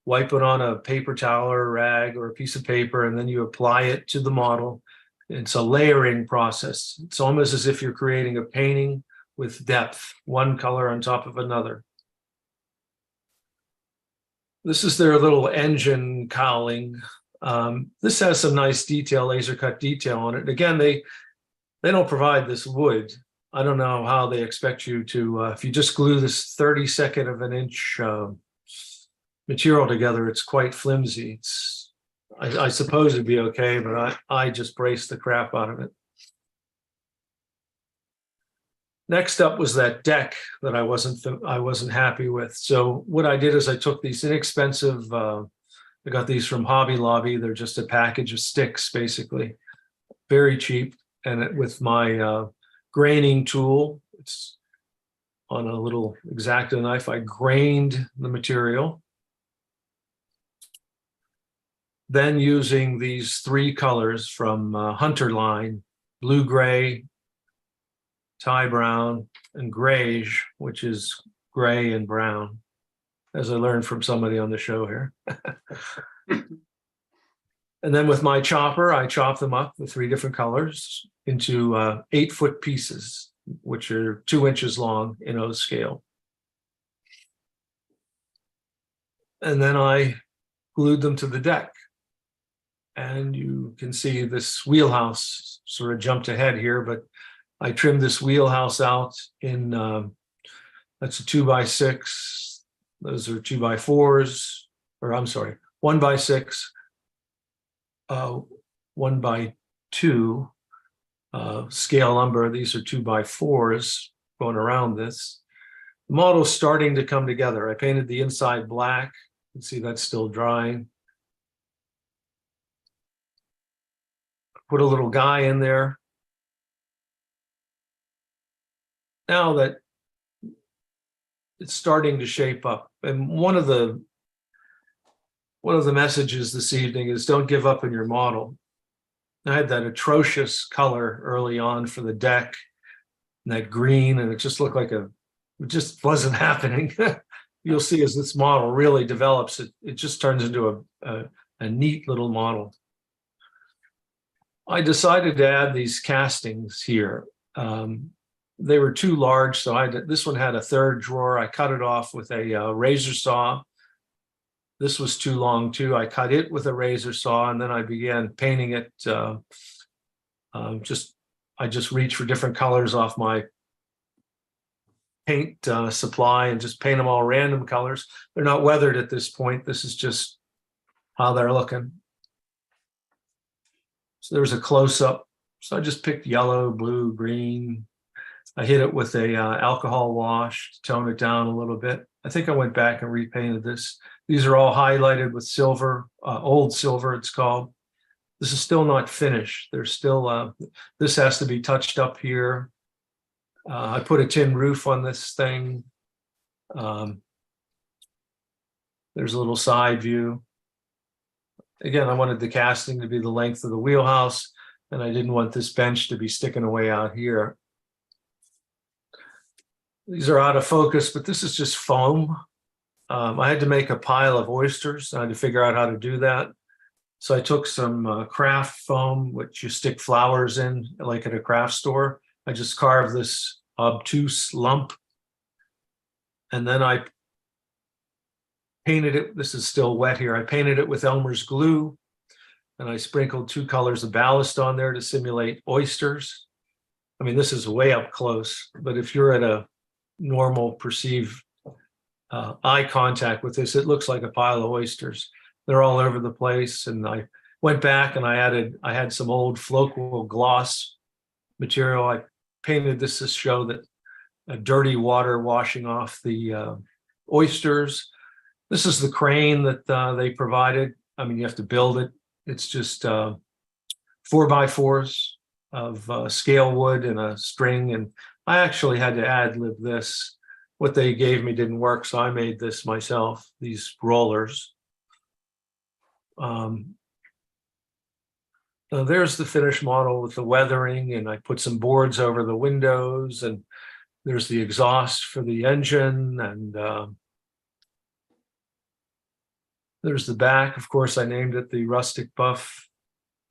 wipe it on a paper towel or a rag or a piece of paper, and then you apply it to the model. It's a layering process. It's almost as if you're creating a painting with depth, one color on top of another. This is their little engine cowling. This has some nice detail, laser cut detail on it. Again, they don't provide this wood. I don't know how they expect you to, if you just glue this 32nd of an inch material together, it's quite flimsy. I suppose it'd be okay, but I just braced the crap out of it. Next up was that deck that I wasn't happy with. So what I did is I took these inexpensive, I got these from Hobby Lobby. They're just a package of sticks, basically, very cheap. And with my graining tool, it's on a little X-Acto knife, I grained the material. Then using these three colors from Hunter line, blue gray, tie brown, and grayish, which is gray and brown, as I learned from somebody on the show here. And then with my chopper, I chop them up with three different colors into 8-foot pieces, which are 2 inches long in O scale. And then I glued them to the deck. And you can see this wheelhouse sort of jumped ahead here, but I trimmed this wheelhouse out in, that's a 2x6. Those are 2x4s, or I'm sorry, 1x6, 1x2 scale lumber. These are 2x4s going around this. The model's starting to come together. I painted the inside black. You can see that's still drying. Put a little guy in there. Now that it's starting to shape up, and one of the messages this evening is don't give up on your model. I had that atrocious color early on for the deck, and that green, and it just looked like it just wasn't happening. You'll see as this model really develops, it just turns into a neat little model. I decided to add these castings here. They were too large, so this one had a third drawer. I cut it off with a razor saw. This was too long too. I cut it with a razor saw, and then I began painting it. I just reached for different colors off my paint supply and just paint them all random colors. They're not weathered at this point. This is just how they're looking. So there's a close-up. So I just picked yellow, blue, green. I hit it with a alcohol wash to tone it down a little bit. I think I went back and repainted this. These are all highlighted with silver, old silver it's called. This is still not finished. There's still, this has to be touched up here. I put a tin roof on this thing. There's a little side view. Again, I wanted the casting to be the length of the wheelhouse, and I didn't want this bench to be sticking away out here. These are out of focus, but this is just foam. I had to make a pile of oysters. I had to figure out how to do that. So I took some craft foam, which you stick flowers in, like at a craft store. I just carved this obtuse lump. And then I painted it. This is still wet here. I painted it with Elmer's glue. And I sprinkled 2 colors of ballast on there to simulate oysters. I mean, this is way up close, but if you're at a normal perceived eye contact with this, it looks like a pile of oysters. They're all over the place. And I went back and I had some old Floqual gloss material. I painted this to show that dirty water washing off the oysters. This is the crane that they provided. I mean, you have to build it. It's just 4x4s of scale wood and a string. And I actually had to ad-lib this. What they gave me didn't work, so I made this myself, these rollers. There's the finished model with the weathering, and I put some boards over the windows, and there's the exhaust for the engine, and there's the back. Of course, I named it the Rustic Buff,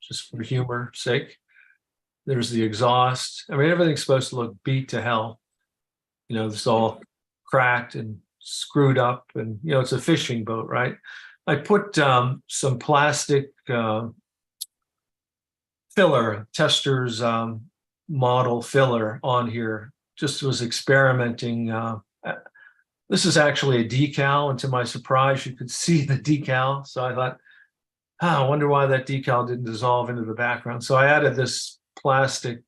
just for humor's sake. There's the exhaust. I mean, everything's supposed to look beat to hell. You know, it's all cracked and screwed up, and, you know, it's a fishing boat, right? I put some plastic filler, Tester's model filler on here. Just was experimenting. This is actually a decal, and to my surprise, you could see the decal. So I thought, I wonder why that decal didn't dissolve into the background. So I added this plastic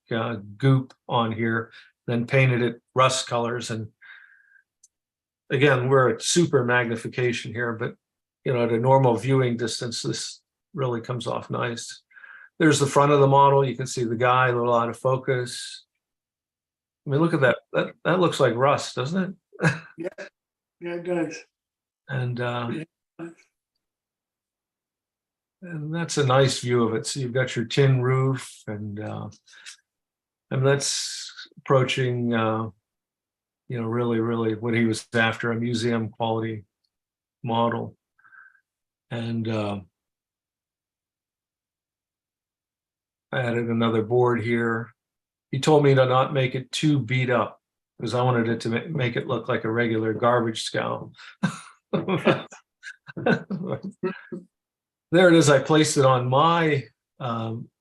goop on here, then painted it rust colors. And again, we're at super magnification here, but you know, at a normal viewing distance, this really comes off nice. There's the front of the model. You can see the guy a little out of focus. I mean, look at that. That looks like rust, doesn't it? Yeah, it does. And that's a nice view of it. So you've got your tin roof, and that's approaching, you know, really what he was after, a museum quality model. And I added another board here. He told me to not make it too beat up, because I wanted it to make it look like a regular garbage scow. There it is. I placed it on my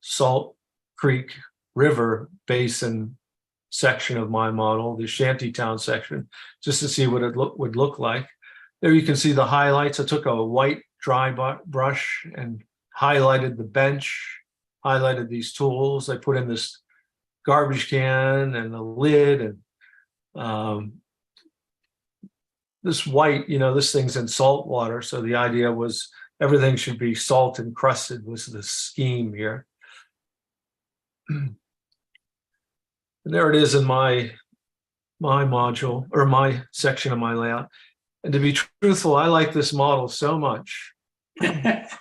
Salt Creek River Basin section of my model, the Shantytown section, just to see what it would look like. There you can see the highlights. I took a white dry brush and highlighted the bench, highlighted these tools. I put in this garbage can and a lid, and this white, you know, this thing's in salt water. So the idea was everything should be salt encrusted, was the scheme here. And there it is in my module, or my section of my layout. And to be truthful, I like this model so much that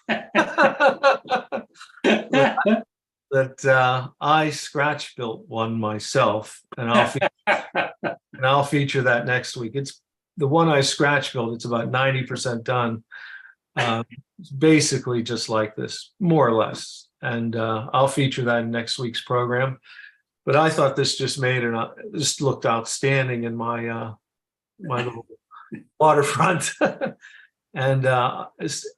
I scratch built one myself, and I'll feature that next week. It's the one I scratch built. It's about 90% done. It's basically just like this, more or less. And I'll feature that in next week's program. But I thought this just just looked outstanding in my my little waterfront. And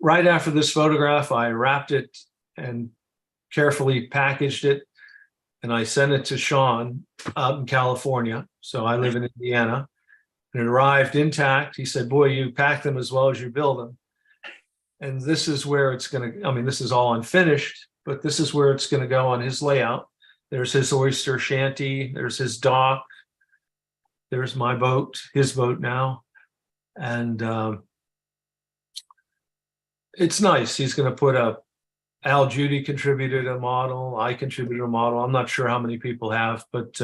right after this photograph, I wrapped it and carefully packaged it. And I sent it to Sean out in California. So I live in Indiana. And it arrived intact. He said, boy, you pack them as well as you build them. And this is where it's going to, I mean, this is all unfinished, but this is where it's going to go on his layout. There's his oyster shanty. There's his dock. There's my boat, his boat now. And it's nice. He's going to put up, Al Judy contributed a model. I contributed a model. I'm not sure how many people have, but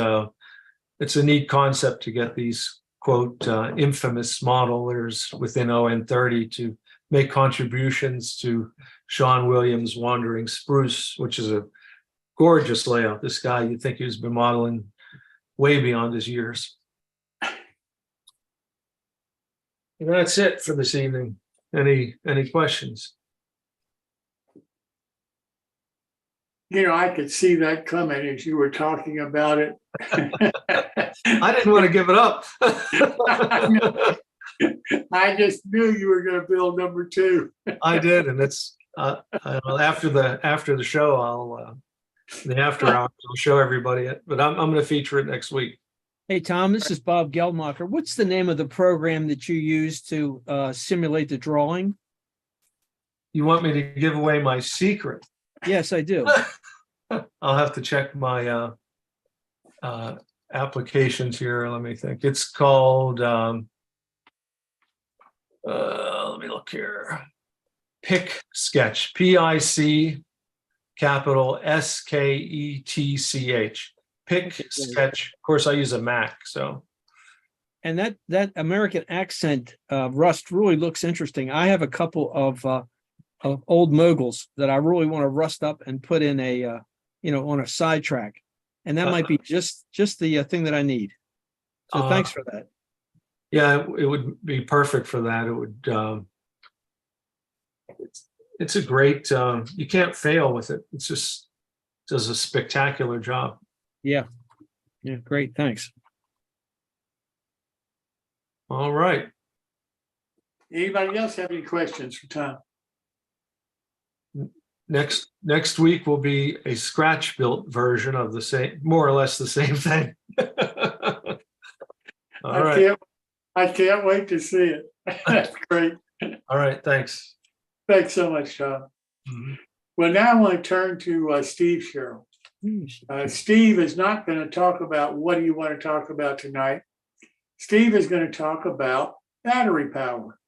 it's a neat concept to get these, quote, infamous modelers within ON30 to make contributions to Sean Williams' Wandering Spruce, which is a gorgeous layout. This guy, you'd think he's been modeling way beyond his years. And that's it for this evening. Any questions? You know, I could see that coming as you were talking about it. I didn't want to give it up. I just knew you were going to build number 2. I did, and it's after the show, I'll the after hours, I'll show everybody it. But I'm going to feature it next week. Hey, Tom, this is Bob Geldmacher. What's the name of the program that you use to simulate the drawing? You want me to give away my secret? Yes, I do. I'll have to check my applications here. Let me think. It's called, let me look here. Pick Sketch, PIC capital SKETCH. Pick Sketch. Of course, I use a Mac, so. And that American accent rust really looks interesting. I have a couple of old moguls that I really want to rust up and put in a on a sidetrack, and that might be just the thing that I need. So thanks for that. Yeah, it would be perfect for that. It would. It's a great. You can't fail with it. It's just does a spectacular job. Yeah, great. Thanks. All right. Anybody else have any questions for Tom? Next week will be a scratch built version of the same, more or less the same thing. All right. I can't wait to see it. That's great. All right. Thanks. Thanks so much, Tom. Mm-hmm. Well, now I want to turn to Steve Sherrill. Steve is not going to talk about what do you want to talk about tonight. Steve is going to talk about battery power.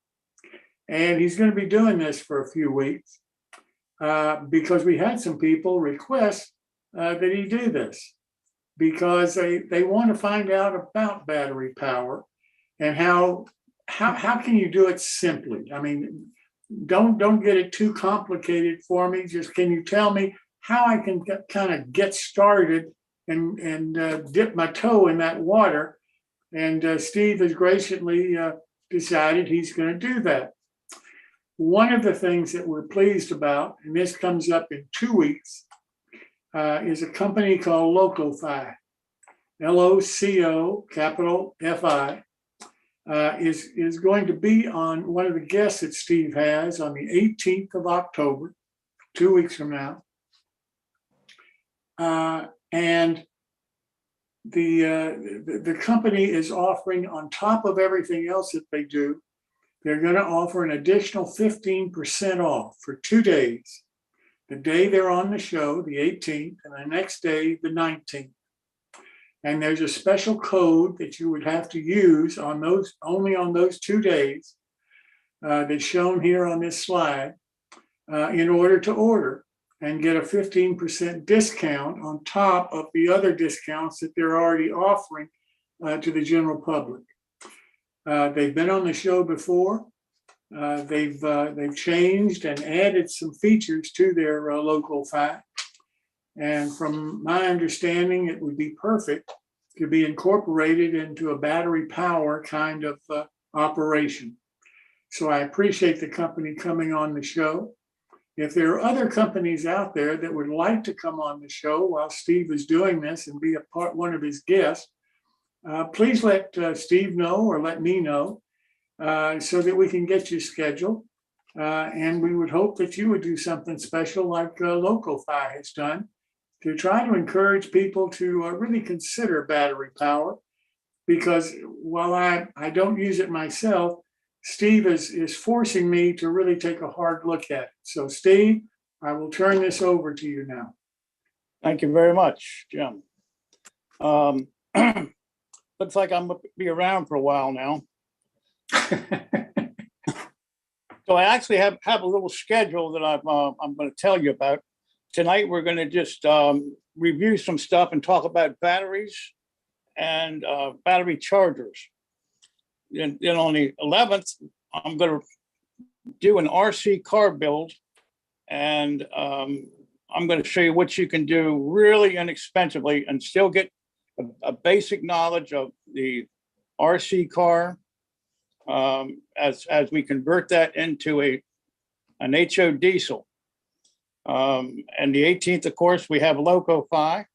And he's going to be doing this for a few weeks because we had some people request that he do this because they want to find out about battery power and how can you do it simply? I mean, don't get it too complicated for me. Just can you tell me how I can kind of get started and dip my toe in that water? And Steve has graciously decided he's going to do that. One of the things that we're pleased about, and this comes up in 2 weeks, is a company called LocoFi, LOCO capital FI, is going to be on one of the guests that Steve has on the 18th of October, 2 weeks from now. And the company is offering, on top of everything else that they do, they're going to offer an additional 15% off for 2 days. The day they're on the show, the 18th, and the next day, the 19th. And there's a special code that you would have to use on those, only on those 2 days, that's shown here on this slide, in order to order and get a 15% discount on top of the other discounts that they're already offering to the general public. They've been on the show before. They've changed and added some features to their LocoFi. And from my understanding, it would be perfect to be incorporated into a battery power kind of operation. So I appreciate the company coming on the show. If there are other companies out there that would like to come on the show while Steve is doing this and be one of his guests, please let Steve know or let me know so that we can get you scheduled. And we would hope that you would do something special like Loco-Fi has done to try to encourage people to really consider battery power. Because while I don't use it myself, Steve is forcing me to really take a hard look at it. So Steve, I will turn this over to you now. Thank you very much, Jim. Looks like I'm gonna be around for a while now. So I actually have a little schedule that I'm going to tell you about. Tonight, we're going to just review some stuff and talk about batteries and battery chargers. Then on the 11th, I'm going to do an RC car build, and I'm going to show you what you can do really inexpensively and still get a basic knowledge of the RC car as we convert that into an HO diesel. And the 18th, of course, we have Loco-Fi.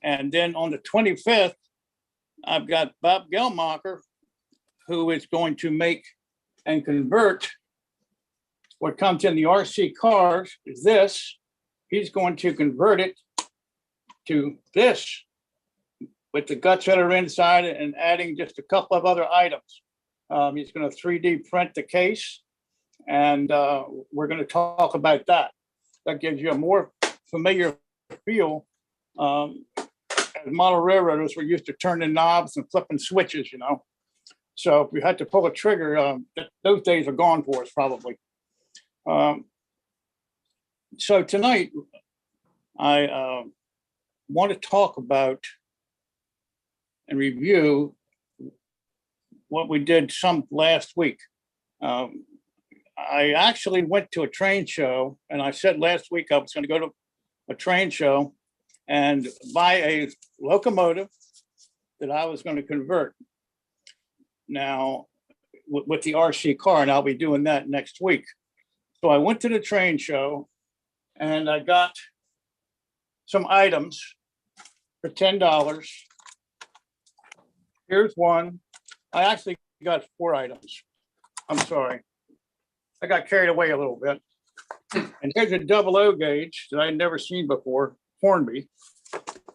And then on the 25th, I've got Bob Gelmacher, who is going to make and convert what comes in the RC cars is this. He's going to convert it to this with the guts that are inside and adding just a couple of other items. He's going to 3D print the case, and we're going to talk about that. That gives you a more familiar feel. As model railroaders, we're used to turning knobs and flipping switches, you know. So if we had to pull a trigger, those days are gone for us probably. So tonight, I want to talk about and review what we did some last week. I actually went to a train show, and I said last week I was going to go to a train show and buy a locomotive that I was going to convert. Now, with the RC car, and I'll be doing that next week. So I went to the train show, and I got some items for $10. Here's one. I actually got 4 items. I'm sorry. I got carried away a little bit. And here's a 00 gauge that I'd never seen before, Hornby.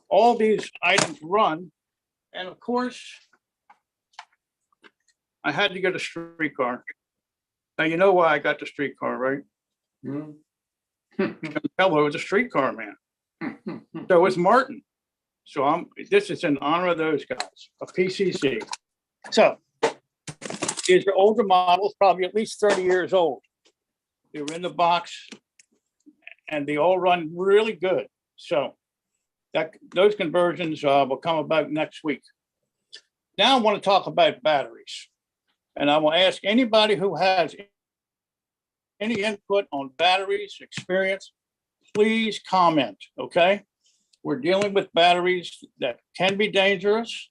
All these items run. And of course, I had to get a streetcar. Now, you know why I got the streetcar, right? Hello, it was a streetcar, man. So it's Martin. So this is in honor of those guys, a PCC. So these are older models, probably at least 30 years old. They were in the box and they all run really good. So those conversions will come about next week. Now I want to talk about batteries. And I will ask anybody who has any input on batteries, experience, please comment, okay? We're dealing with batteries that can be dangerous.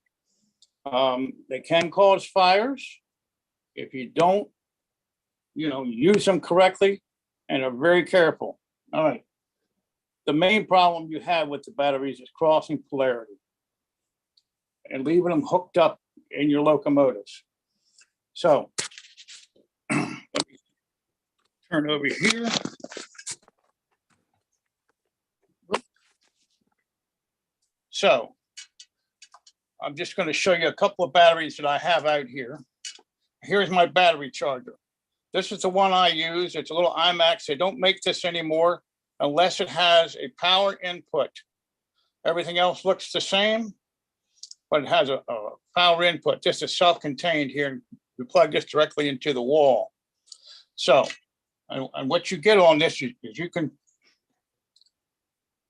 They can cause fires if you don't, use them correctly and are very careful. All right. The main problem you have with the batteries is crossing polarity and leaving them hooked up in your locomotives. So let me turn over here. So I'm just going to show you a couple of batteries that I have out here. Here's my battery charger. This is the one I use. It's a little IMAX. They don't make this anymore unless it has a power input. Everything else looks the same, but it has a power input. This is self-contained here. We plug this directly into the wall. So, and what you get on this is you can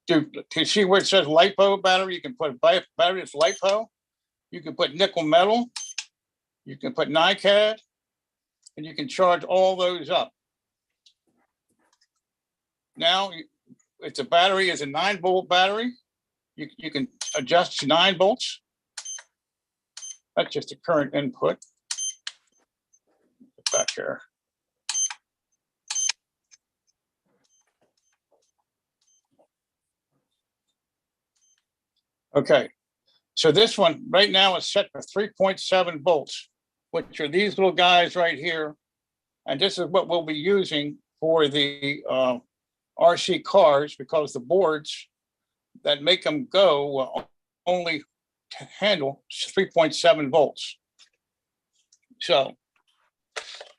do, to see where it says LiPo battery, you can put a battery that's LiPo. You can put nickel metal. You can put NiCad, and you can charge all those up. Now, it's a battery, is a 9-volt battery. You can adjust to 9 volts. That's just the current input. Back here. Okay, so this one right now is set for 3.7 volts, which are these little guys right here And this is what we'll be using for the RC cars, because the boards that make them go will only handle 3.7 volts. So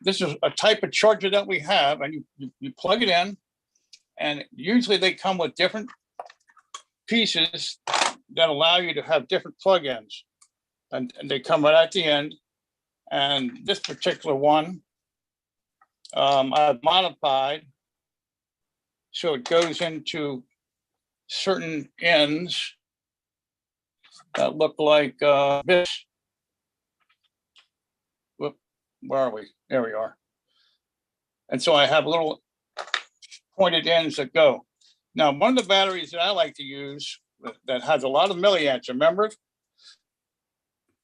this is a type of charger that we have, and you plug it in, and usually they come with different pieces that allow you to have different plug-ins, and they come right at the end. And this particular one, I've modified so it goes into certain ends that look like this. Whoop, where are we? There we are. And so I have little pointed ends that go. Now, one of the batteries that I like to use that has a lot of milliamps, remember?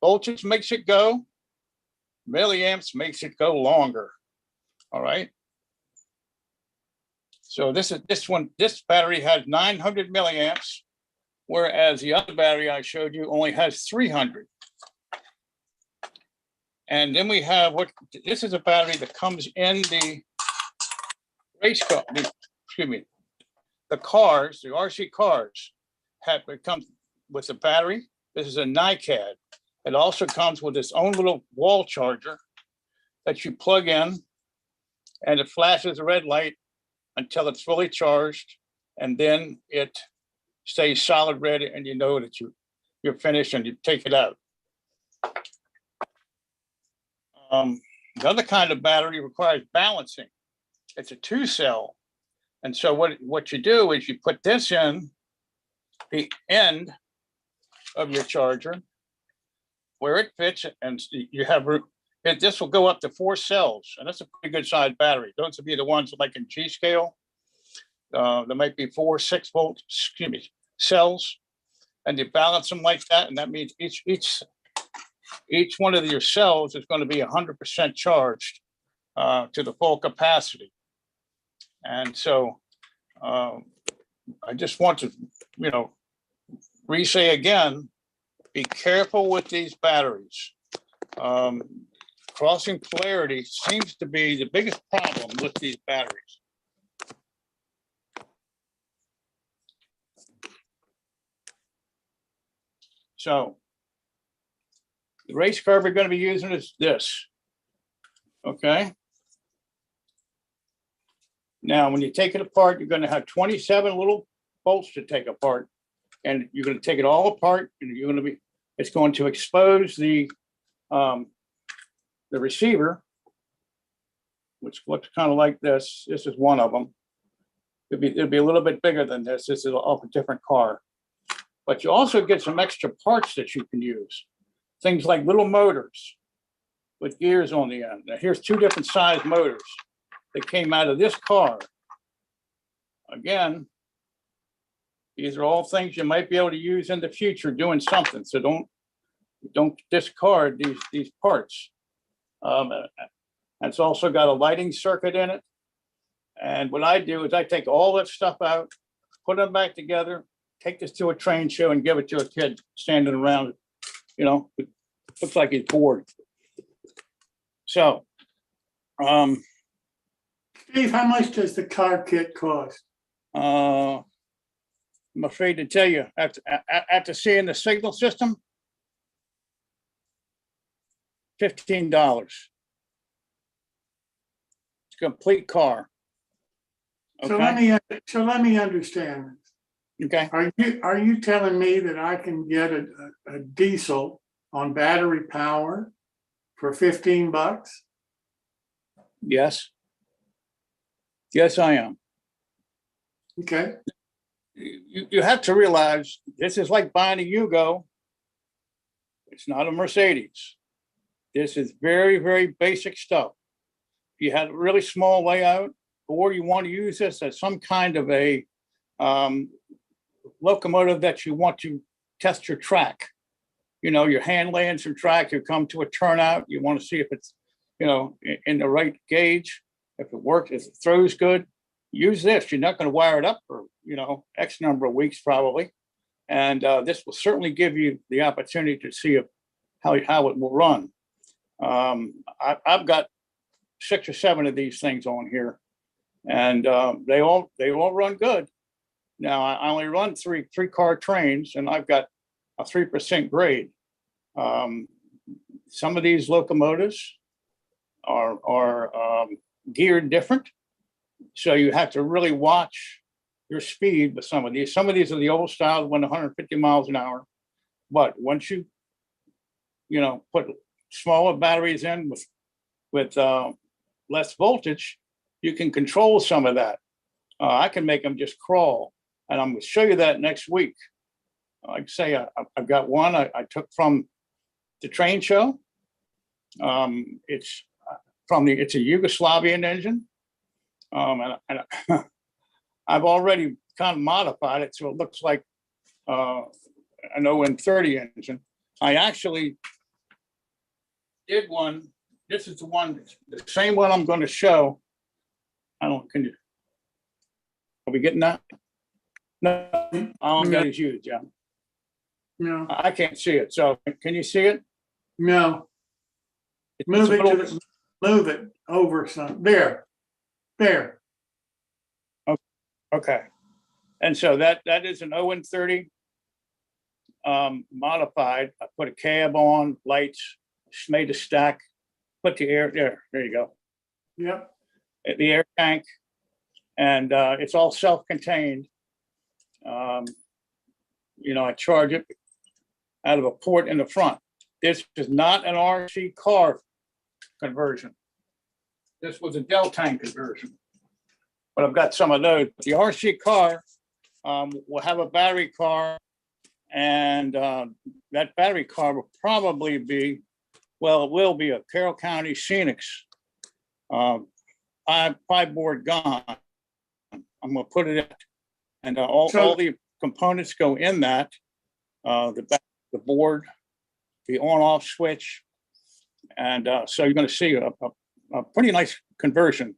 Voltage makes it go, milliamps makes it go longer. All right. So this battery has 900 milliamps, whereas the other battery I showed you only has 300. And then we have this is a battery that comes in the race car, excuse me, the cars, the RC cars it comes with a battery. This is a NiCad. It also comes with its own little wall charger that you plug in, and it flashes a red light until it's fully charged, and then it stays solid red, and you know that you're finished and you take it out. The other kind of battery requires balancing. It's a 2-cell. And so what you do is you put this in the end of your charger where it fits, and you have this will go up to 4 cells, and that's a pretty good sized battery. Those would be the ones like in G scale. There might be 4 6-volt, cells, and you balance them like that, and that means each one of your cells is going to be 100% charged to the full capacity. And so I just want to, re-say again, be careful with these batteries. Crossing polarity seems to be the biggest problem with these batteries. So the race car we're going to be using is this. Okay. Now, when you take it apart, you're going to have 27 little bolts to take apart, and you're going to take it all apart, and it's going to expose the receiver, which looks kind of like this. This is one of them. It'll be a little bit bigger than this. This is off a different car. But you also get some extra parts that you can use. Things like little motors with gears on the end. Now, here's 2 different size motors that came out of this car. Again, these are all things you might be able to use in the future doing something. So don't discard these parts. It's also got a lighting circuit in it. And what I do is I take all that stuff out, put them back together, take this to a train show and give it to a kid standing around, it looks like he's bored. So, Steve, how much does the car kit cost? I'm afraid to tell you, after seeing the signal system, $15. It's a complete car. So Okay. let me understand this. Okay. Are you telling me that I can get a diesel on battery power for $15? Yes. Yes, I am. Okay. You have to realize this is like buying a Yugo. It's not a Mercedes. This is very, very basic stuff. If you had a really small layout, or you want to use this as some kind of a locomotive that you want to test your track, you're hand laying some track, you come to a turnout, you want to see if it's, in the right gauge, if it works, if it throws good, use this. You're not going to wire it up for, X number of weeks probably. And this will certainly give you the opportunity to see how it will run. I've got 6 or 7 of these things on here, and they all run good. Now I only run three car trains, and I've got a 3% grade. Some of these locomotives are geared different, so you have to really watch your speed with some of these. Some of these are the old style, went 150 miles an hour, but once you put smaller batteries in with less voltage, you can control some of that. I can make them just crawl, and I'm going to show you that next week. Like I say, I've got one I took from the train show. It's a Yugoslavian engine, and I've already kind of modified it so it looks like an ON30 engine. I actually did one. This is the same one I'm going to show. Are we getting that? No, all I'm getting is you, John. No, I can't see it. So can you see it? no. Move it over some. There. Okay. And so that is an ON30 modified. I put a cab on, lights, made a stack, put the air there you go. Yep. The air tank, and it's all self-contained. I charge it out of a port in the front. This is not an RC car conversion. This was a Del tank conversion, but I've got some of those. The RC car will have a battery car, and that battery car will probably be, it will be a Carroll County Scenics 5-board gun. I'm going to put it in, and all the components go in that. The board, the on-off switch, and so you're going to see a pretty nice conversion.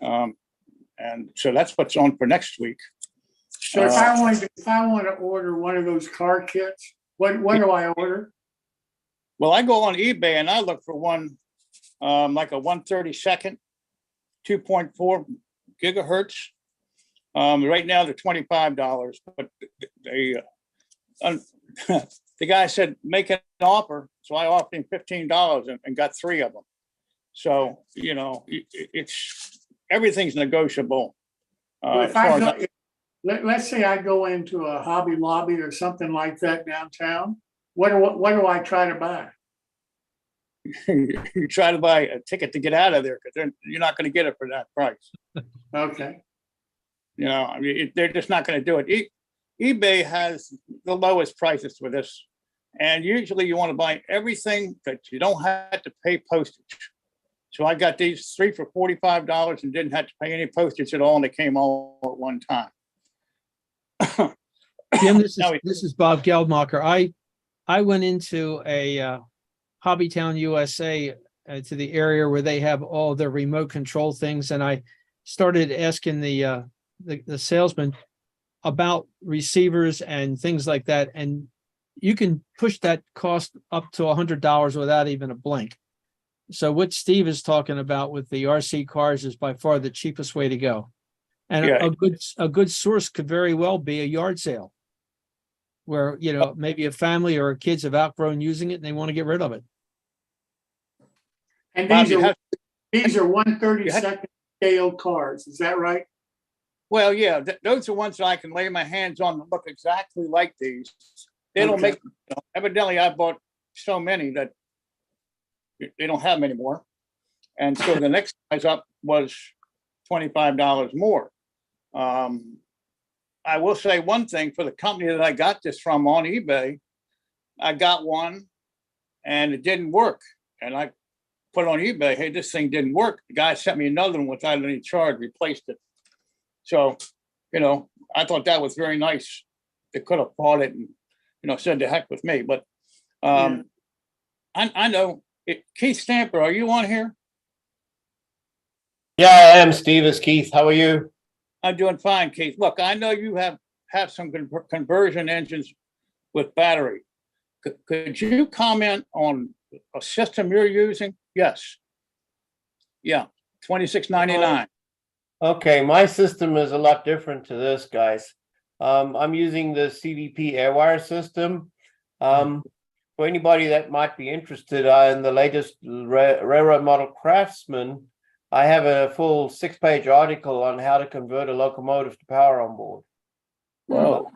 And so that's what's on for next week. So if I want to order one of those car kits, what do I order? Well, I go on eBay and I look for one like a 132nd, 2.4 gigahertz. Right now they're $25, but the guy said make an offer, so I offered him $15 and got 3 of them. So it's everything's negotiable. Let's say I go into a Hobby Lobby or something like that downtown. What do I try to buy? You try to buy a ticket to get out of there because you're not going to get it for that price. Okay. They're just not going to do it. eBay has the lowest prices for this, and usually you want to buy everything that you don't have to pay postage. So I got these 3 for $45 and didn't have to pay any postage at all, and they came all at one time. Jim, this is Bob Geldmacher. I went into a Hobbytown USA to the area where they have all the remote control things, and I started asking the salesman about receivers and things like that, and you can push that cost up to $100 without even a blink. So what Steve is talking about with the RC cars is by far the cheapest way to go. And a good source could very well be a yard sale where, maybe a family or kids have outgrown using it and they want to get rid of it. And these are 1/32nd scale cars. Is that right? Well, yeah, those are ones that I can lay my hands on that look exactly like these. They don't make, evidently I bought so many that they don't have them anymore. And so the next size up was $25 more. I will say one thing for the company that I got this from on eBay. I got one and it didn't work. And I put on eBay, hey, this thing didn't work. The guy sent me another one without any charge, replaced it. So, I thought that was very nice. They could have bought it and, said the heck with me. But I know, Keith Stamper, are you on here? Yeah, I am, Steve. It's Keith. How are you? I'm doing fine, Keith. Look, I know you have some conversion engines with battery. Could you comment on a system you're using? Yes. Yeah. $26.99. Okay, my system is a lot different to this, guys. I'm using the CVP Airwire system. For anybody that might be interested in the latest railroad model Craftsman, I have a full 6-page article on how to convert a locomotive to power on board. Whoa.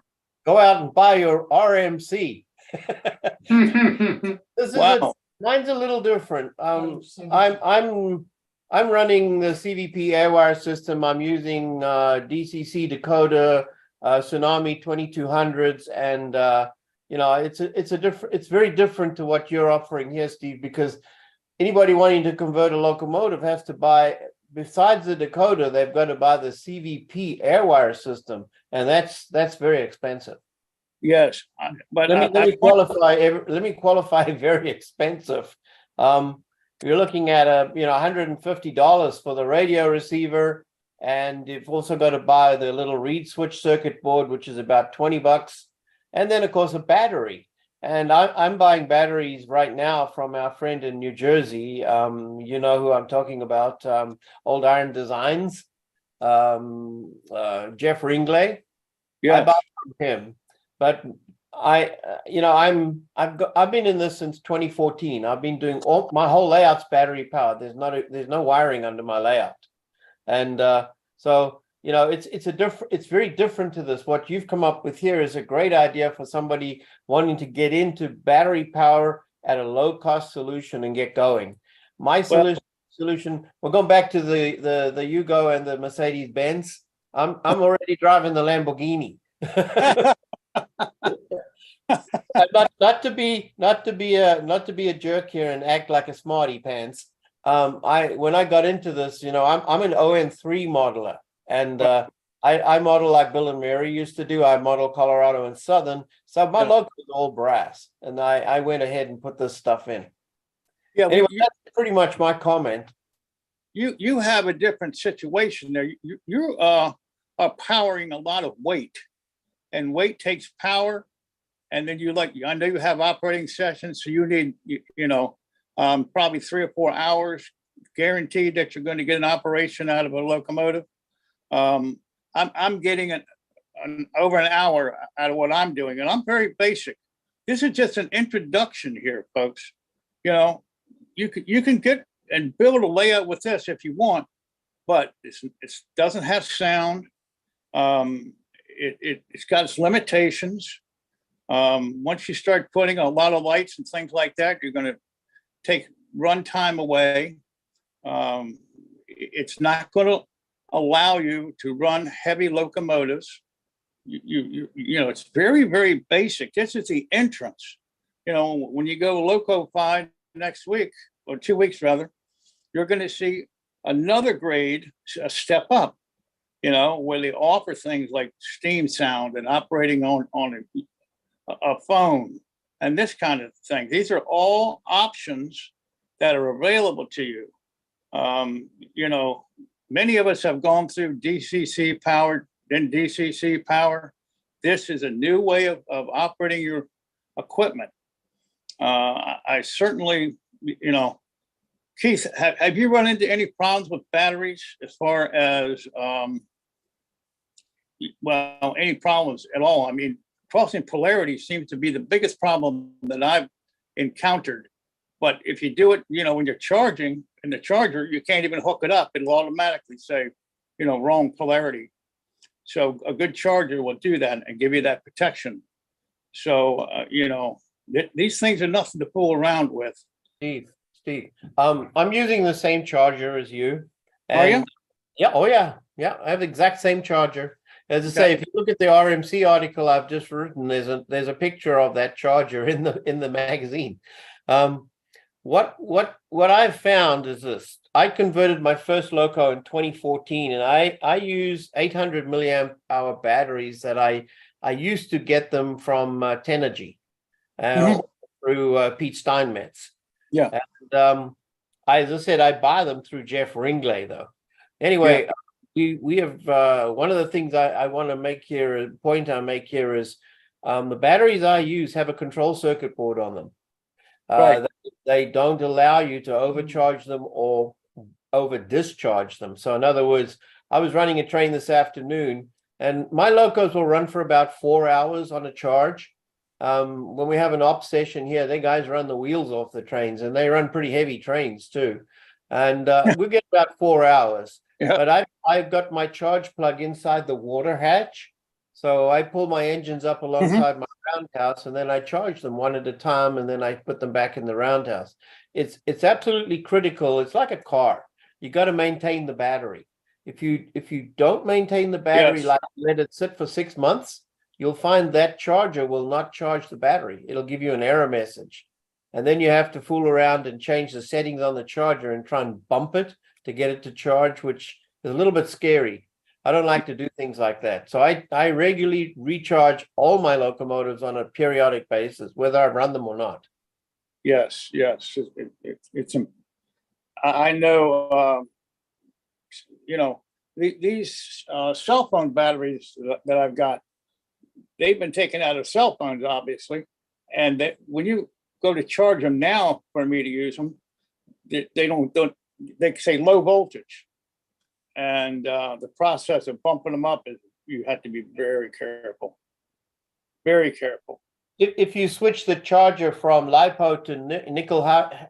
Go out and buy your RMC. This is Wow. mine's a little different. I'm running the CVP Airwire system. I'm using DCC decoder, Tsunami 2200s, and it's very different to what you're offering here, Steve, because anybody wanting to convert a locomotive has to buy, besides the decoder, they've got to buy the CVP Airwire system, and that's very expensive. Yes, but Let me qualify very expensive. You're looking at $150 for the radio receiver, and you've also got to buy the little reed switch circuit board, which is about $20, and then of course a battery. And I'm buying batteries right now from our friend in New Jersey. You know who I'm talking about? Old Iron Designs, Geoff Ringley. yeah, I buy from him, but I've been in this since 2014. I've been doing my whole layout's battery powered. There's no wiring under my layout, and so it's very different to this. What you've come up with here is a great idea for somebody wanting to get into battery power at a low cost solution and get going. My solution. We're going back to the Yugo and the Mercedes Benz. I'm already driving the Lamborghini. not to be a jerk here and act like a smarty pants. When I got into this, I'm an ON3 modeler, and I model like Bill and Mary used to do. I model Colorado and Southern, so my logo is all brass, and I went ahead and put this stuff in. yeah. Anyway, that's pretty much my comment. You have a different situation there. You are powering a lot of weight, and weight takes power. And then I know you have operating sessions, so you need, probably 3 or 4 hours guaranteed that you're going to get an operation out of a locomotive. I'm getting over an hour out of what I'm doing, and I'm very basic. This is just an introduction here, folks. You can get and build a layout with this if you want, but it doesn't have sound. It's got its limitations. Once you start putting a lot of lights and things like that, you're going to take runtime away. It's not going to allow you to run heavy locomotives. It's very, very basic. This is the entrance. When you go Loco-fied next week, or 2 weeks rather, you're going to see another grade, a step up, where they offer things like steam sound and operating on a phone and this kind of thing. These are all options that are available to you. Many of us have gone through DCC power, then DCC power. This is a new way of operating your equipment. I certainly, Keith, have you run into any problems with batteries as far as, any problems at all? I mean, crossing polarity seems to be the biggest problem that I've encountered. But if you do it, when you're charging in the charger, you can't even hook it up. It'll automatically say, wrong polarity. So a good charger will do that and give you that protection. So, these things are nothing to fool around with. Steve, I'm using the same charger as you. Are you? Yeah. Oh yeah. Yeah. I have the exact same charger. As I say, if you look at the RMC article I've just written, there's a picture of that charger in the magazine. What I've found is this: I converted my first loco in 2014, and I use 800 milliamp hour batteries that I used to get them from Tenergy through Pete Steinmetz. Yeah. And as I said, I buy them through Geoff Ringley, though. Anyway. Yeah. We have one of the things I want to make here, a point I make here is the batteries I use have a control circuit board on them. Right. They don't allow you to overcharge them or over discharge them. So in other words, I was running a train this afternoon, and my locos will run for about 4 hours on a charge. When we have an op session here, they guys run the wheels off the trains, and they run pretty heavy trains too. And we get about 4 hours. Yeah. But I've got my charge plug inside the water hatch. So I pull my engines up alongside my roundhouse, and then I charge them one at a time, and then I put them back in the roundhouse. It's absolutely critical. It's like a car. You got to maintain the battery. If you don't maintain the battery, Yes. like let it sit for 6 months, you'll find that charger will not charge the battery. It'll give you an error message. And then you have to fool around and change the settings on the charger and try and bump it to get it to charge, which is a little bit scary. I don't like to do things like that. So I regularly recharge all my locomotives on a periodic basis, whether I run them or not. Yes, yes. I know, these cell phone batteries that I've got, they've been taken out of cell phones, obviously. And that when you go to charge them now for me to use them, they say low voltage. And the process of bumping them up, you have to be very careful. Very careful. If you switch the charger from LiPo to nickel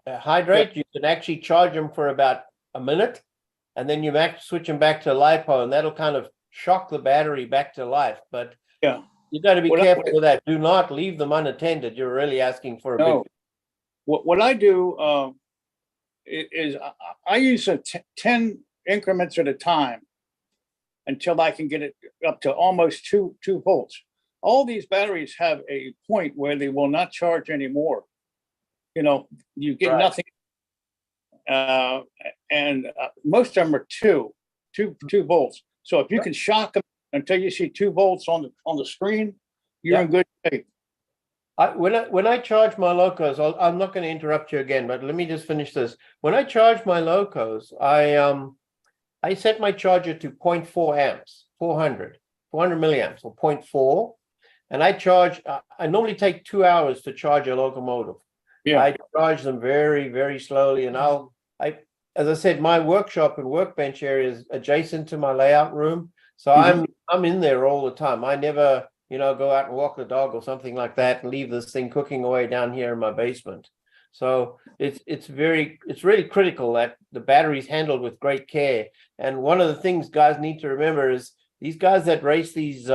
hydrate, you can actually charge them for about a minute, and then you switch them back to LiPo, and that'll kind of shock the battery back to life. But Yeah. you got to be careful with that. Do not leave them unattended. You're really asking for a big. What I do is I use 10 increments at a time until I can get it up to almost 2 volts. All these batteries have a point where they will not charge anymore. You get nothing. And most of them are 2 volts. So if you can shock them until you see 2 volts on the screen, you're in good shape. When I charge my locos, I'm not going to interrupt you again, but let me just finish this. When I charge my locos, I set my charger to 0.4 amps, 400 milliamps or 0.4. And I normally take 2 hours to charge a locomotive. Yeah. I charge them very, very slowly. And as I said, my workshop and workbench area is adjacent to my layout room. So I'm in there all the time. I never, go out and walk the dog or something like that and leave this thing cooking away down here in my basement. So it's really critical that the battery's handled with great care. And one of the things guys need to remember is these guys that race these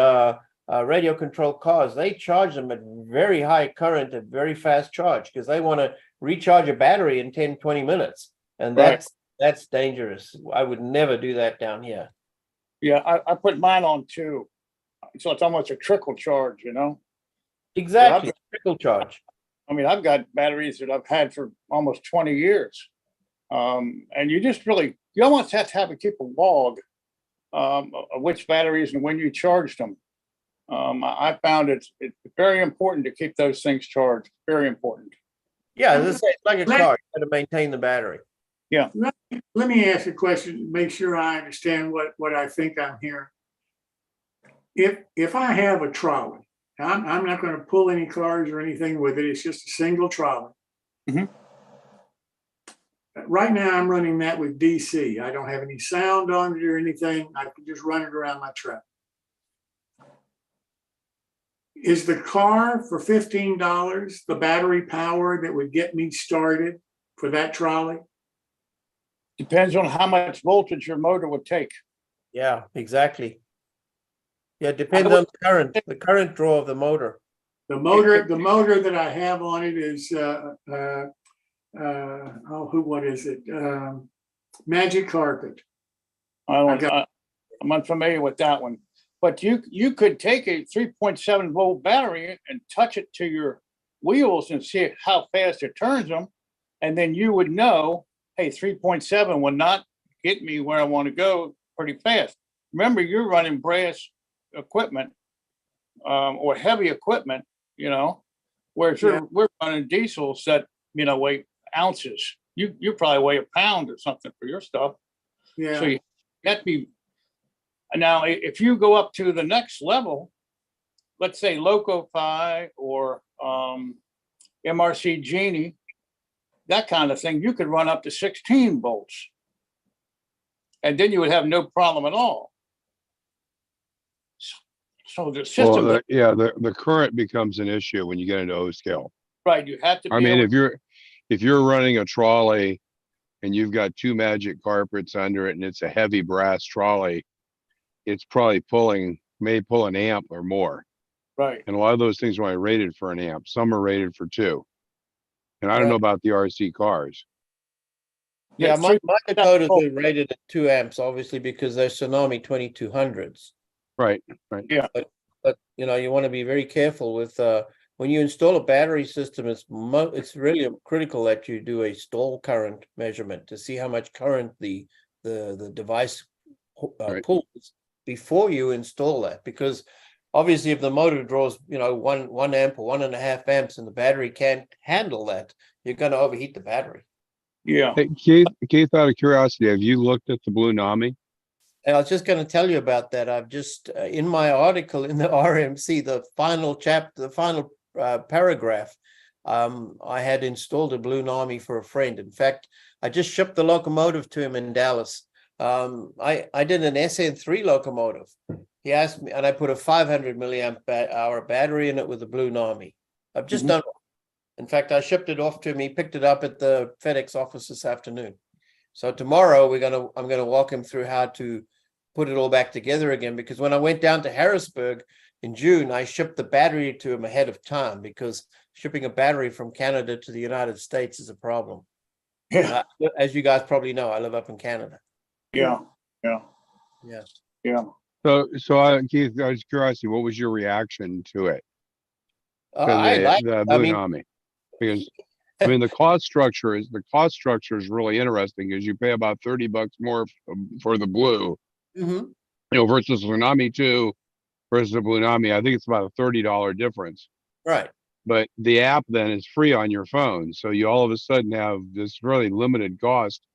radio controlled cars, they charge them at very high current at very fast charge because they want to recharge a battery in 10-20 minutes. And that's dangerous. I would never do that down here. Yeah, I put mine on 2. So it's almost a trickle charge, Exactly, trickle charge. I mean, I've got batteries that I've had for almost 20 years. And you almost have to keep a log of which batteries and when you charged them. I found it's very important to keep those things charged. Very important. Yeah, as I say, it's like a car. You got to maintain the battery. Yeah. Let me ask a question, make sure I understand what I think I'm hearing. If I have a trolley, I'm not going to pull any cars or anything with it. It's just a single trolley. Mhm. Right now, I'm running that with DC. I don't have any sound on it or anything. I can just run it around my truck. Is the car for $15 the battery power that would get me started for that trolley? Depends on how much voltage your motor would take. Yeah, exactly. Yeah, it depends on the current draw of the motor. The motor that I have on it is what is it? Magic Carpet. I'm unfamiliar with that one. But you could take a 3.7 volt battery and touch it to your wheels and see how fast it turns them. And then you would know, hey, 3.7 will not get me where I want to go pretty fast. Remember, you're running brass equipment or heavy equipment, whereas we're running diesels that, weigh ounces. You probably weigh a pound or something for your stuff. Yeah. So you have to be. Now, if you go up to the next level, let's say Loco-Fi or MRC Genie, that kind of thing, you could run up to 16 volts. and then you would have no problem at all. So the Well, system, the current becomes an issue when you get into O scale. right, you have to I be mean, able, if you're running a trolley and you've got two magic carpets under it and it's a heavy brass trolley, it's probably may pull an amp or more. right, And a lot of those things are only rated for an amp. Some are rated for 2. And I don't Yeah. know about the RC cars. Yeah, my three- Dakotas are rated at 2 amps, obviously, because they're Tsunami 2200s. Right. But you know, you want to be very careful with when you install a battery system. It's really critical that you do a stall current measurement to see how much current the device Right. pulls before you install that. Because obviously, if the motor draws, you know, one amp or 1.5 amps, and the battery can't handle that, you're going to overheat the battery. yeah, Hey, Keith, out of curiosity, have you looked at the Blue Nami? And I was just going to tell you about that. I've just in my article in the RMC, the final paragraph, I had installed a Blue Nami for a friend. In fact, I just shipped the locomotive to him in Dallas. I did an SN3 locomotive. He asked me, and I put a 500 milliamp hour battery in it with a Blue Nami. I've just done it. In fact, I shipped it off to him. He picked it up at the FedEx office this afternoon. So tomorrow I'm gonna walk him through how to put it all back together again, because when I went down to Harrisburg in June, I shipped the battery to him ahead of time, because shipping a battery from Canada to the United States is a problem. yeah, As you guys probably know, I live up in Canada. yeah. So Keith, I was curious, what was your reaction to it? The Blue Nami? Because I mean, the cost structure is really interesting, because you pay about $30 more for the Blue, Mhm. you know, versus the Nami 2 versus the Blue Nami. I think it's about a $30 difference. Right. But the app then is free on your phone. So you all of a sudden have this really limited cost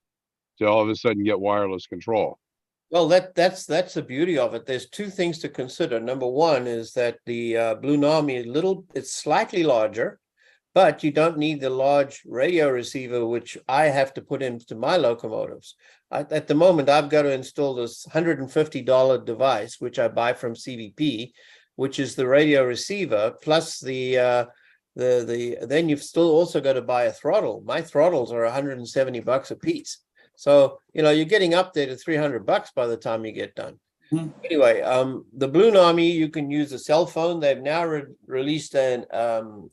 to all of a sudden get wireless control. Well, that's the beauty of it. There's 2 things to consider. Number one is that the Blue Nami it's slightly larger, but you don't need the large radio receiver, which I have to put into my locomotives. At the moment, I've got to install this $150 device, which I buy from CVP, which is the radio receiver, plus then you've still also got to buy a throttle. My throttles are $170 a piece. So, you know, you're getting up there to $300 by the time you get done. Anyway, the Blue Nami, you can use a cell phone. They've now released an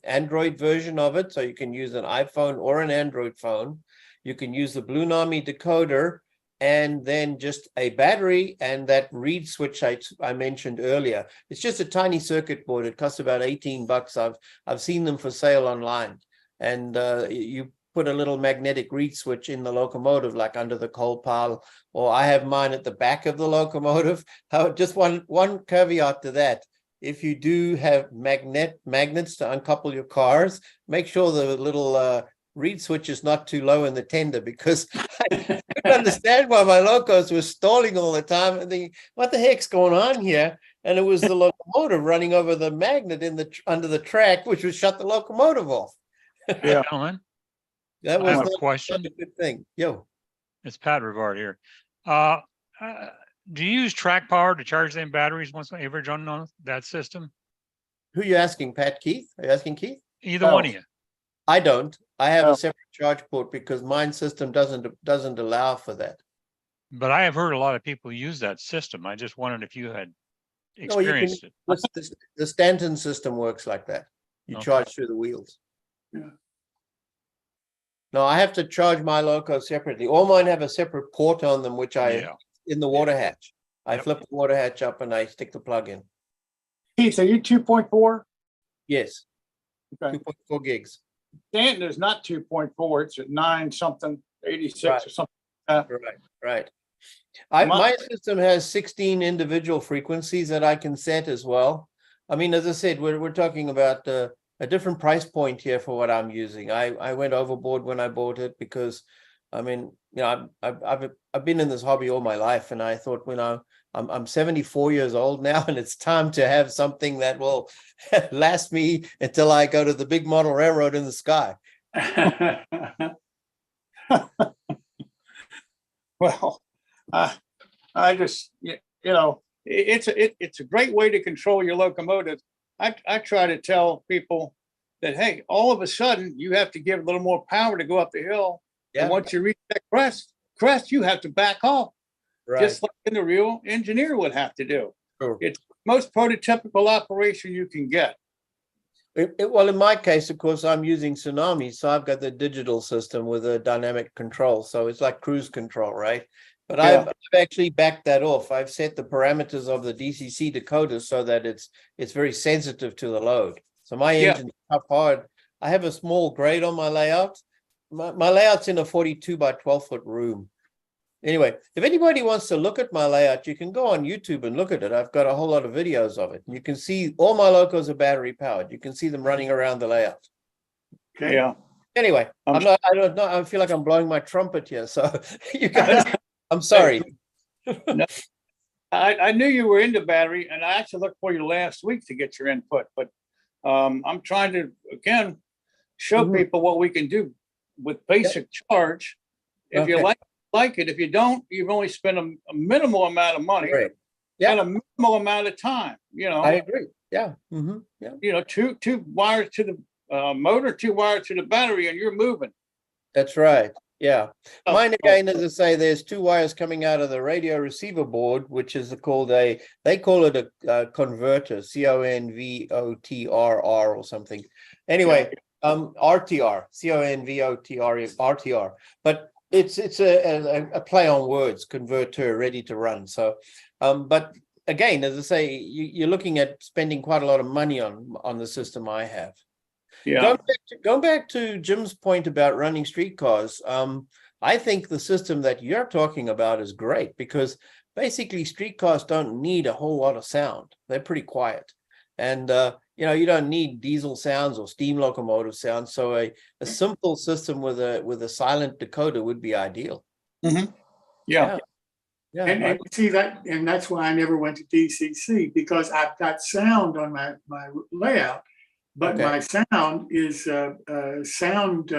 Android version of it, so you can use an iPhone or an Android phone. You can use the Blue Nami decoder, and then just a battery and that reed switch I mentioned earlier. It's just a tiny circuit board. It costs about $18. I've seen them for sale online, and you put a little magnetic reed switch in the locomotive, like under the coal pile, or I have mine at the back of the locomotive. Just one caveat to that: if you do have magnets to uncouple your cars, make sure the little reed switch is not too low in the tender, because I couldn't understand why my locos were stalling all the time and thinking, what the heck's going on here? And it was the locomotive running over the magnet under the track, which would shut the locomotive off. Yeah. Gentlemen, That I was have a not question. a good thing. Yo, It's Pat Rivard here. Do you use track power to charge them batteries once they ever run on that system? who you asking, Pat? Keith? Are you asking Keith? Either No. one of you. I don't. I have Oh. a separate charge port because mine system doesn't allow for that. But I have heard a lot of people use that system. I just wondered if you had No, you can- experienced it. The Stanton system works like that. You Okay. charge through the wheels. Yeah. No, I have to charge my loco separately. All mine have a separate port on them, which Yeah. in the water hatch. I Yep. flip the water hatch up and I stick the plug in. Keith, are you 2.4? Yes, Okay. 2.4 gigs. Stanton is not 2.4, it's at 9 something, 86 Right. or something. Right. My- My system has 16 individual frequencies that I can set as well. I mean, as I said, we're talking about a different price point here for what I'm using. I went overboard when I bought it because, I mean, you know, I've been in this hobby all my life, and I thought, you know, I'm 74 years old now, and it's time to have something that will last me until I go to the big model railroad in the sky. Well, I just, it's a great way to control your locomotive. I try to tell people that, hey, all of a sudden you have to give a little more power to go up the hill. And Yeah. once you reach that crest, you have to back off, Right. just like the real engineer would have to do. Sure. It's the most prototypical operation you can get. Well, in my case, of course, I'm using Tsunami, so I've got the digital system with a dynamic control. So it's like cruise control, right? But Yeah. I've actually backed that off. I've set the parameters of the DCC decoder so that it's very sensitive to the load. So my Yeah. engine's up hard. I have a small grade on my layout. My layout's in a 42 by 12-foot room. Anyway, if anybody wants to look at my layout, you can go on YouTube and look at it. I've got a whole lot of videos of it. You can see all my locos are battery powered. You can see them running around the layout. Okay. Yeah. Anyway, I'm I don't know. I feel like I'm blowing my trumpet here. So you guys, I'm sorry. I knew you were into battery, and I actually looked for you last week to get your input, but I'm trying to, again, show Mhm. people what we can do with basic charge. If you Okay. like it, if you don't, you've only spent a minimal amount of money Great. Yeah. and a minimal amount of time, I agree. Yeah. Yeah. two wires to the motor, 2 wires to the battery, and you're moving. That's right. Yeah. Oh, Mine again, as I say, there's 2 wires coming out of the radio receiver board, which is called they call it a converter, CONVOTRR or something. Anyway, RTR, CONVOTR. But it's a play on words, converter, ready to run. So, but again, as I say, you're looking at spending quite a lot of money on the system I have. Yeah. Going back to Jim's point about running streetcars, I think the system that you're talking about is great because basically streetcars don't need a whole lot of sound. They're pretty quiet. And, you don't need diesel sounds or steam locomotive sounds. So a simple system with a silent decoder would be ideal. Mhm. Yeah. Yeah. And see that, and that's why I never went to DCC, because I've got sound on my layout, but Okay. my sound is sound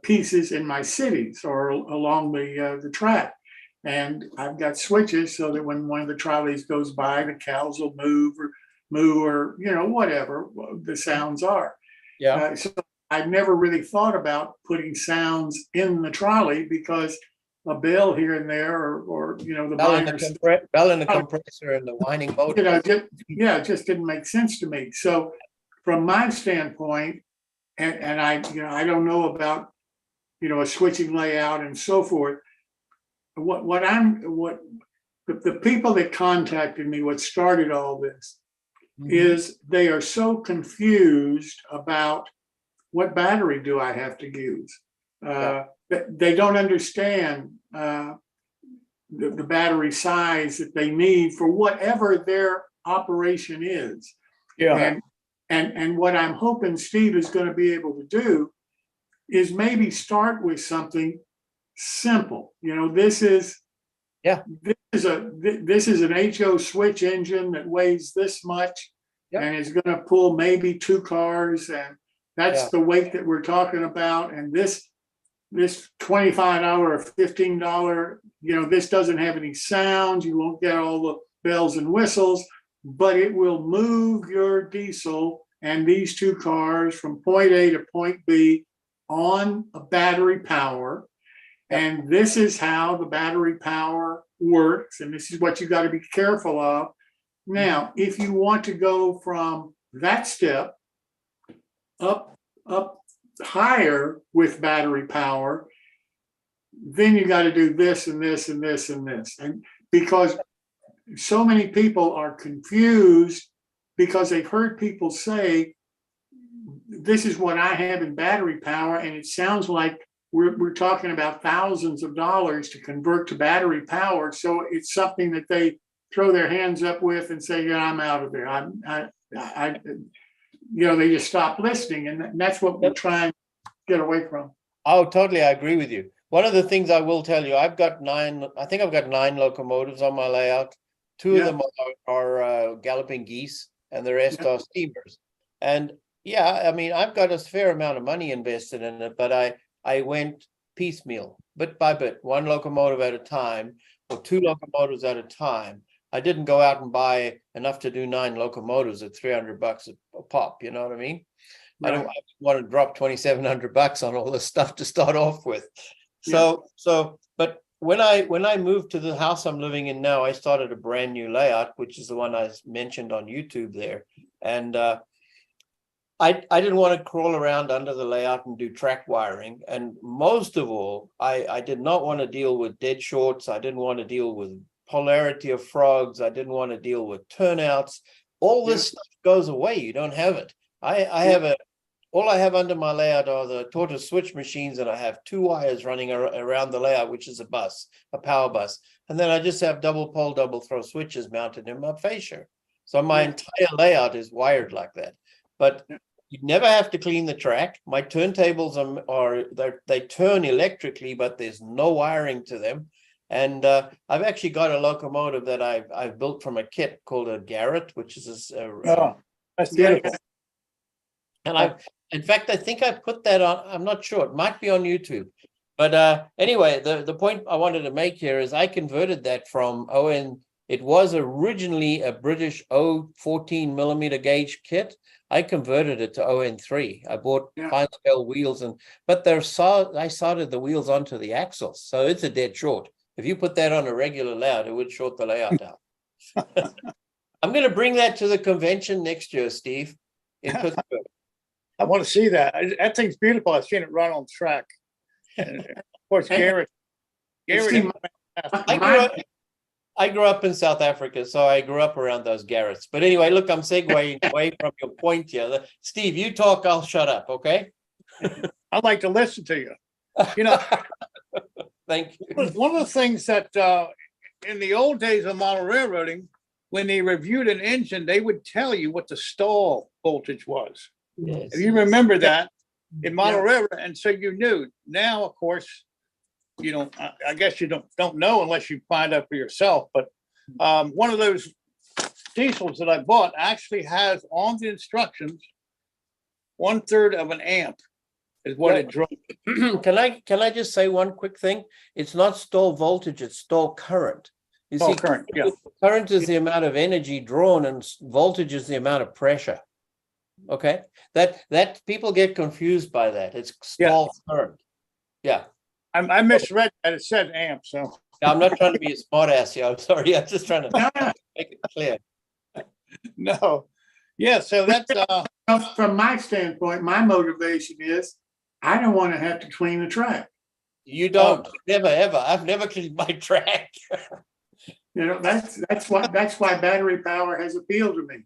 pieces in my cities or along the track. And I've got switches so that when one of the trolleys goes by, the cows will move or whatever the sounds are. Yeah. So I've never really thought about putting sounds in the trolley because a bell here and there or the Bell in the compressor and the winding motor. it just didn't make sense to me. So from my standpoint, and I don't know about a switching layout and so forth. The people that contacted me, what started all this is they are so confused about what battery do I have to use. They don't understand the battery size that they need for whatever their operation is. Yeah. And what I'm hoping Steve is going to be able to do is maybe start with something simple. This is an HO switch engine that weighs this much and is going to pull maybe 2 cars, and that's the weight that we're talking about. And this $25 or $15, this doesn't have any sound. You won't get all the bells and whistles, but it will move your diesel and these 2 cars from point A to point B on a battery power. And this is how the battery power works. And this is what you got to be careful of. Now, if you want to go from that step up higher with battery power, then you got to do this and this and this and this. And because so many people are confused because they've heard people say, this is what I have in battery power. And it sounds like we're talking about thousands of dollars to convert to battery power. So it's something that they throw their hands up with and say, yeah, I'm out of there. They just stop listening. And that's what we're trying to get away from. Oh, totally. I agree with you. One of the things I will tell you, I've got 9 locomotives on my layout. 2 of them are galloping geese and the rest are steamers. And I've got a fair amount of money invested in it, but I went piecemeal, bit by bit, 1 locomotive at a time. or 2 locomotives at a time. I didn't go out and buy enough to do 9 locomotives at $300 a pop. You know what I mean? I don't want to drop $2,700 on all this stuff to start off with. But when I moved to the house I'm living in now, I started a brand new layout, which is the one I mentioned on YouTube there. And I didn't want to crawl around under the layout and do track wiring. And most of all, I did not want to deal with dead shorts. I didn't want to deal with polarity of frogs. I didn't want to deal with turnouts. All this stuff goes away. You don't have it. All I have under my layout are the tortoise switch machines, and I have 2 wires running around the layout, which is a power bus. And then I just have double pole, double throw switches mounted in my fascia. So my entire layout is wired like that. But you never have to clean the track. My turntables they turn electrically, but there's no wiring to them. And I've actually got a locomotive that I've built from a kit called a Geare, which is That's beautiful. and in fact, I think I put that on. I'm not sure. It might be on YouTube. But anyway, the point I wanted to make here is I converted that from ON. It was originally a British 14 millimeter gauge kit. I converted it to ON3. I bought fine scale wheels, but I soldered the wheels onto the axles, so it's a dead short. If you put that on a regular layout, it would short the layout out. I'm going to bring that to the convention next year, Steve, in Pittsburgh. I want to see that. That thing's beautiful. I've seen it run on track. And of course, Garrett. I grew up in South Africa, so I grew up around those Garretts. But anyway, look, I'm segueing away from your point here. Steve, you talk, I'll shut up, okay? I'd like to listen to you. You know, thank you. One of the things that in the old days of model railroading, when they reviewed an engine, they would tell you what the stall voltage was. Yes. If you remember that in model railroad, and so you knew. Now, of course, you don't. I guess you don't know unless you find out for yourself. But one of those diesels that I bought actually has on the instructions 1/3 of an amp is what it drove. Can I just say one quick thing? It's not stall voltage; it's stall current. You see, current, current is the amount of energy drawn, and voltage is the amount of pressure. Okay, that people get confused by that. It's stall current. Yeah. I misread that. It said amp, so. I'm not trying to be a smart ass here. I'm sorry. I'm just trying to make it clear. No. Yeah, so that's from my standpoint, my motivation is I don't want to have to clean the track. You don't. Never ever. I've never cleaned my track. You know, that's why battery power has appealed to me.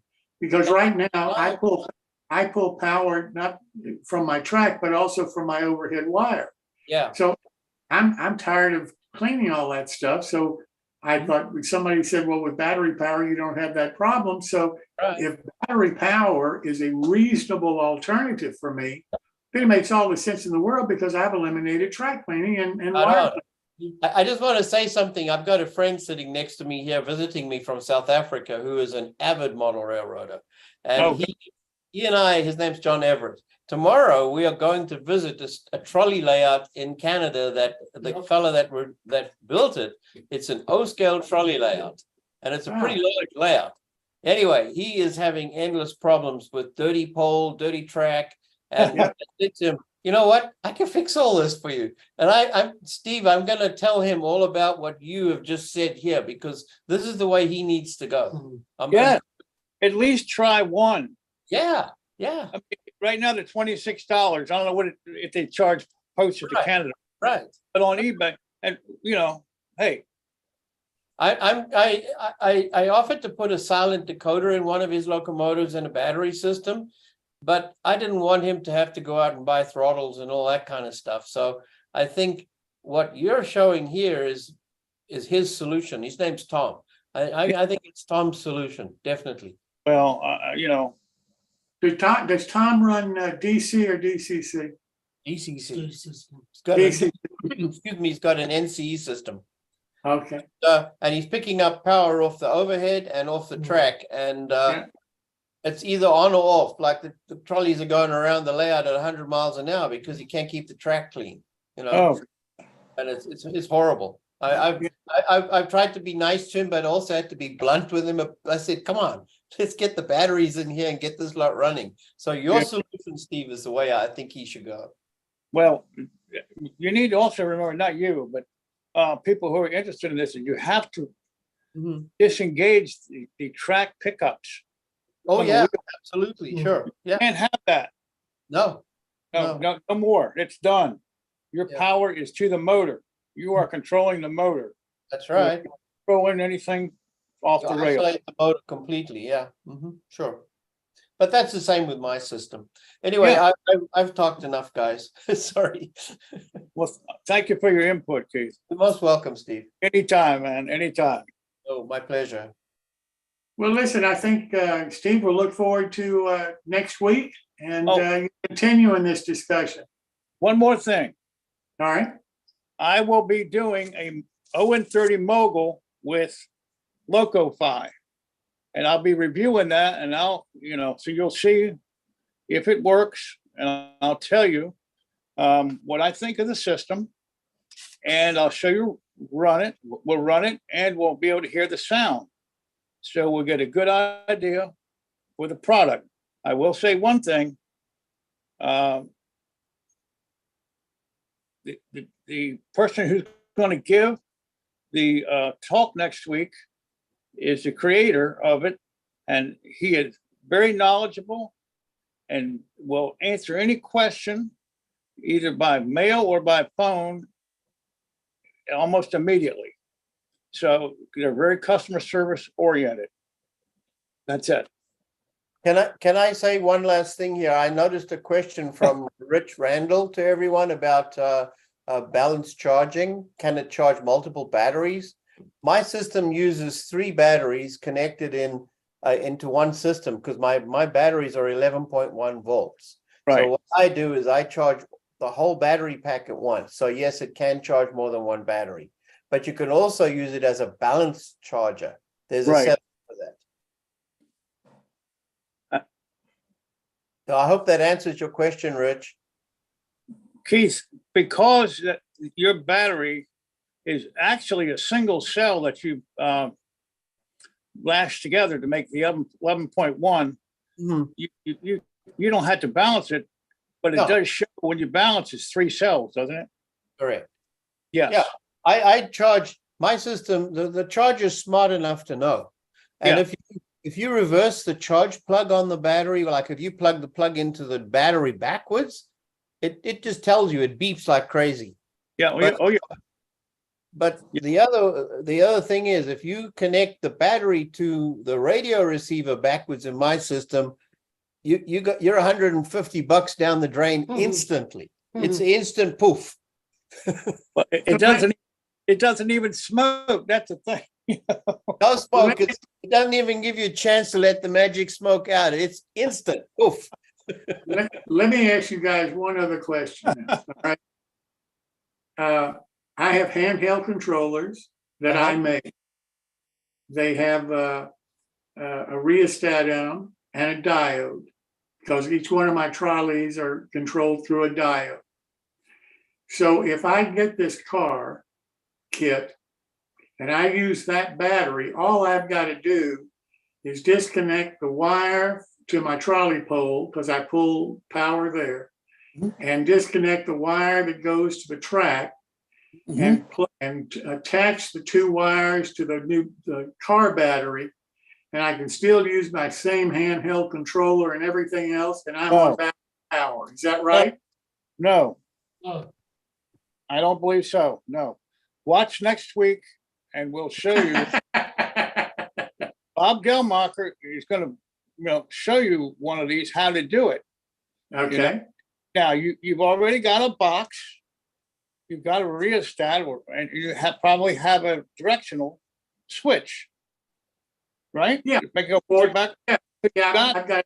Because right now I pull power not from my track, but also from my overhead wire. Yeah. So I'm tired of cleaning all that stuff. So I thought somebody said, well, with battery power, you don't have that problem. So if battery power is a reasonable alternative for me, then it makes all the sense in the world because I've eliminated track cleaning and wire cleaning. I just want to say something. I've got a friend sitting next to me here visiting me from South Africa who is an avid model railroader. And he and I, his name's John Everett. Tomorrow we are going to visit a trolley layout in Canada that the fellow that built it, it's an O-scale trolley layout. And it's a pretty large layout. Anyway, he is having endless problems with dirty pole, dirty track. And I said to him, you know what? I can fix all this for you. And Steve, I'm going to tell him all about what you have just said here, because this is the way he needs to go. At least try one. Yeah. I mean, right now they're $26. I don't know if they charge postage to Canada. Right. But on eBay, and you know, hey. I offered to put a silent decoder in one of his locomotives and a battery system, but I didn't want him to have to go out and buy throttles and all that kind of stuff. So I think what you're showing here is his solution. His name's Tom. I think it's Tom's solution, definitely. Well, you know. Does Tom run DC or DCC? DCC. DC. He's got an NCE system. Okay. And he's picking up power off the overhead and off the track. And it's either on or off. Like the trolleys are going around the layout at 100 miles an hour because he can't keep the track clean. You know, and it's horrible. I've tried to be nice to him, but also had to be blunt with him. I said, come on, let's get the batteries in here and get this lot running. So your Yeah. solution, Steve, is the way I think he should go. Well, you need to also remember, not you, but people who are interested in this, and you have to disengage the track pickups. Oh, On the yeah, wheel. absolutely. Sure. Yeah. Can't have that. No. No more. It's done. Your Yeah. power is to the motor. You are controlling the motor. That's right. Controlling anything off You the rail. isolate the motor completely. Yeah. Sure. But that's the same with my system. Anyway, Yeah. I've talked enough, guys. Sorry. Well, thank you for your input, Keith. You're most welcome, Steve. Anytime, man, anytime. Oh, my pleasure. Well, listen, I think, Steve, we'll look forward to next week and continuing this discussion. One more thing. All right. I will be doing a 0-30 mogul with Loco-Fi. And I'll be reviewing that, and so you'll see if it works, and I'll tell you what I think of the system, and I'll show you run it. We'll run it, and we'll be able to hear the sound. So we'll get a good idea for the product. I will say one thing. The person who's going to give the talk next week is the creator of it, and he is very knowledgeable and will answer any question either by mail or by phone almost immediately. So they're very customer service oriented. That's it. Can I say one last thing here? I noticed a question from Rich Randall to everyone about balanced charging. Can it charge multiple batteries? My system uses 3 batteries connected into one system because my batteries are 11.1 volts. Right. So what I do is I charge the whole battery pack at once. So yes, it can charge more than one battery, but you can also use it as a balanced charger. There's a setup for that. So I hope that answers your question, Rich. Keith, because your battery is actually a single cell that you lashed together to make the 11.1. You don't have to balance it, but it does show when you balance it's 3 cells, doesn't it? Correct. Yes. Yeah. I charge my system. The charger is smart enough to know, and if you reverse the charge plug on the battery, like if you plug the plug into the battery backwards, it just tells you, it beeps like crazy. Yeah. But the other thing is, if you connect the battery to the radio receiver backwards in my system, you're $150 down the drain instantly. It's instant poof. But it doesn't even smoke. That's the thing. No smoke. It doesn't even give you a chance to let the magic smoke out. It's instant poof. Let me ask you guys one other question. All right. I have handheld controllers that I make. They have a rheostat in them and a diode, because each one of my trolleys are controlled through a diode. So if I get this car kit and I use that battery, all I've got to do is disconnect the wire to my trolley pole, because I pull power there, and disconnect the wire that goes to the track, and attach the 2 wires to the car battery, and I can still use my same handheld controller and everything else, and I'm on back power. Is that right? No. I don't believe so. No. Watch next week, and we'll show you. Bob Gelmacher is going to show you one of these, how to do it. Okay. Now you've already got a box. You've got a rheostat, and you probably have a directional switch, right? Yeah. Make it go forward, back. Yeah, I've got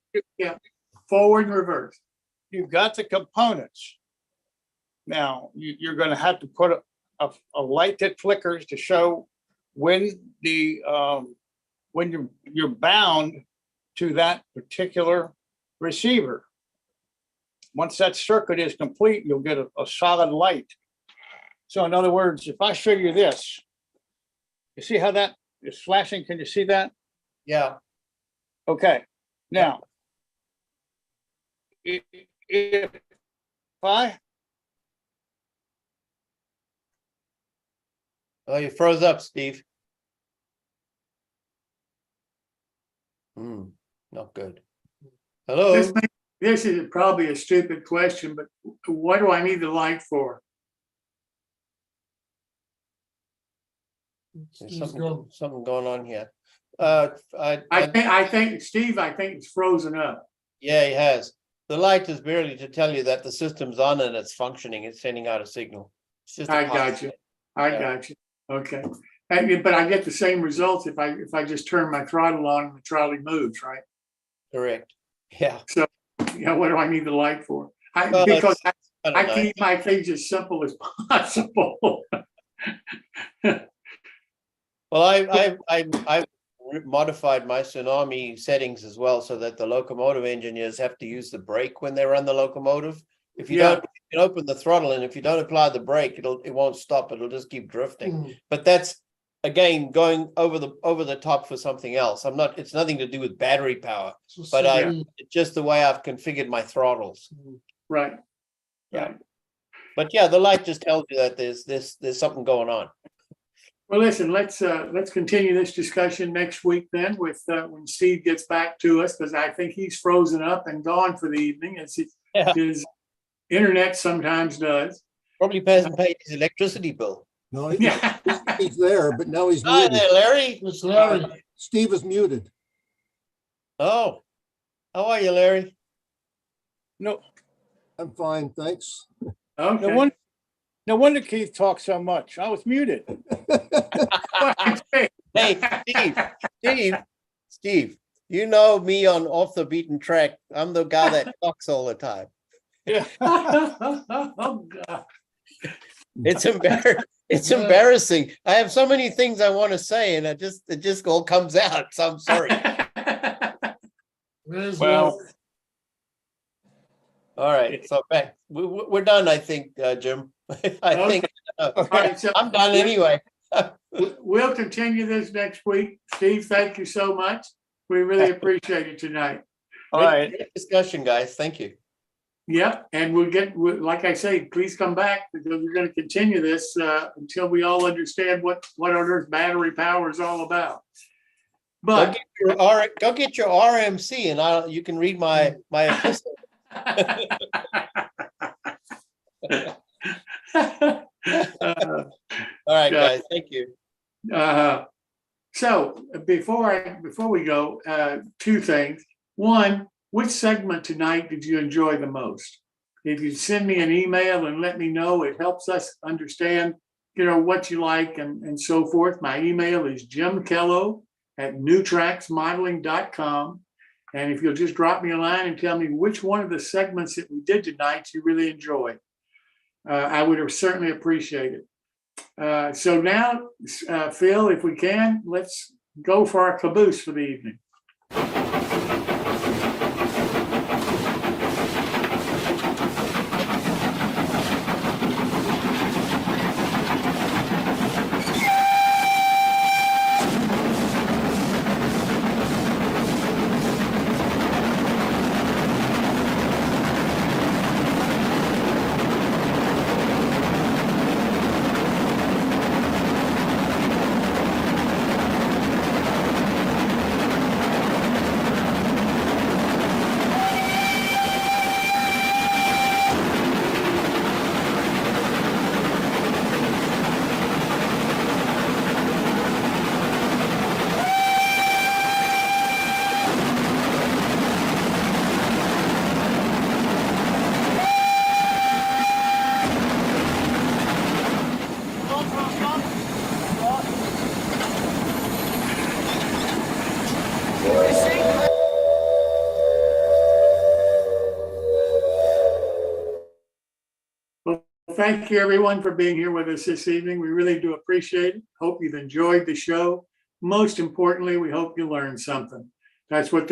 forward and reverse. You've got the components. Now you're going to have to put a light that flickers to show when you're bound to that particular receiver. Once that circuit is complete, you'll get a solid light. So in other words, if I show you this, You see how that is flashing? Can you see that? Yeah. Okay, now. If I, Oh, you froze up, Steve. Not good. Hello? This is probably a stupid question, but what do I need the light for? There's something going on here. I think, Steve, I think it's frozen up. Yeah, he has. The light is merely to tell you that the system's on and it's functioning. It's sending out a signal. It's just a I got you. I got you. Okay. But I get the same results if I just turn my throttle on and the trolley moves, right? Correct. Yeah. So, what do I need the light for? Well, Because that's I nice. keep my things as simple as possible. Well, I modified my tsunami settings as well so that the locomotive engineers have to use the brake when they run the locomotive. If you don't, you can open the throttle, and if you don't apply the brake, it won't stop. It'll just keep drifting. But that's again going over the top for something else. It's nothing to do with battery power, but it's just the way I've configured my throttles. Right. Yeah. Right. But yeah, the light just tells you that there's something going on. Well, listen, let's continue this discussion next week then with when Steve gets back to us, because I think he's frozen up and gone for the evening, as his internet sometimes does. Probably hasn't paid his electricity bill. No, he's there, but now he's Hi muted. there, Larry. It's Larry. Steve is muted. Oh, how are you, Larry? no, I'm fine, thanks. Okay. no wonder Keith talks so much. I was muted. Hey, Steve, you know me on Off the Beaten Track. I'm the guy that talks all the time. Yeah. Oh, God. It's embarrassing. I have so many things I want to say, and it just all comes out. So I'm sorry. Well, All right, so back. We're done, I think, Jim. I think All right, so I'm done anyway. we'll continue this next week. Steve, thank you so much. We really appreciate it tonight. all right. Great discussion, guys. Thank you. Yep, and like I say, please come back, because we're going to continue this until we all understand what on earth battery power is all about. But Go get your RMC, and you can read my epistle. All right, guys. Thank you. So before we go, two things. One, which segment tonight did you enjoy the most? If you send me an email and let me know, it helps us understand, what you like and so forth. My email is jimkello@newtracksmodeling.com. And if you'll just drop me a line and tell me which one of the segments that we did tonight you really enjoyed, I would have certainly appreciated it. So now, Phil, if we can, let's go for our caboose for the evening. Thank you, everyone, for being here with us this evening. We really do appreciate it. Hope you've enjoyed the show. Most importantly, we hope you learned something. That's what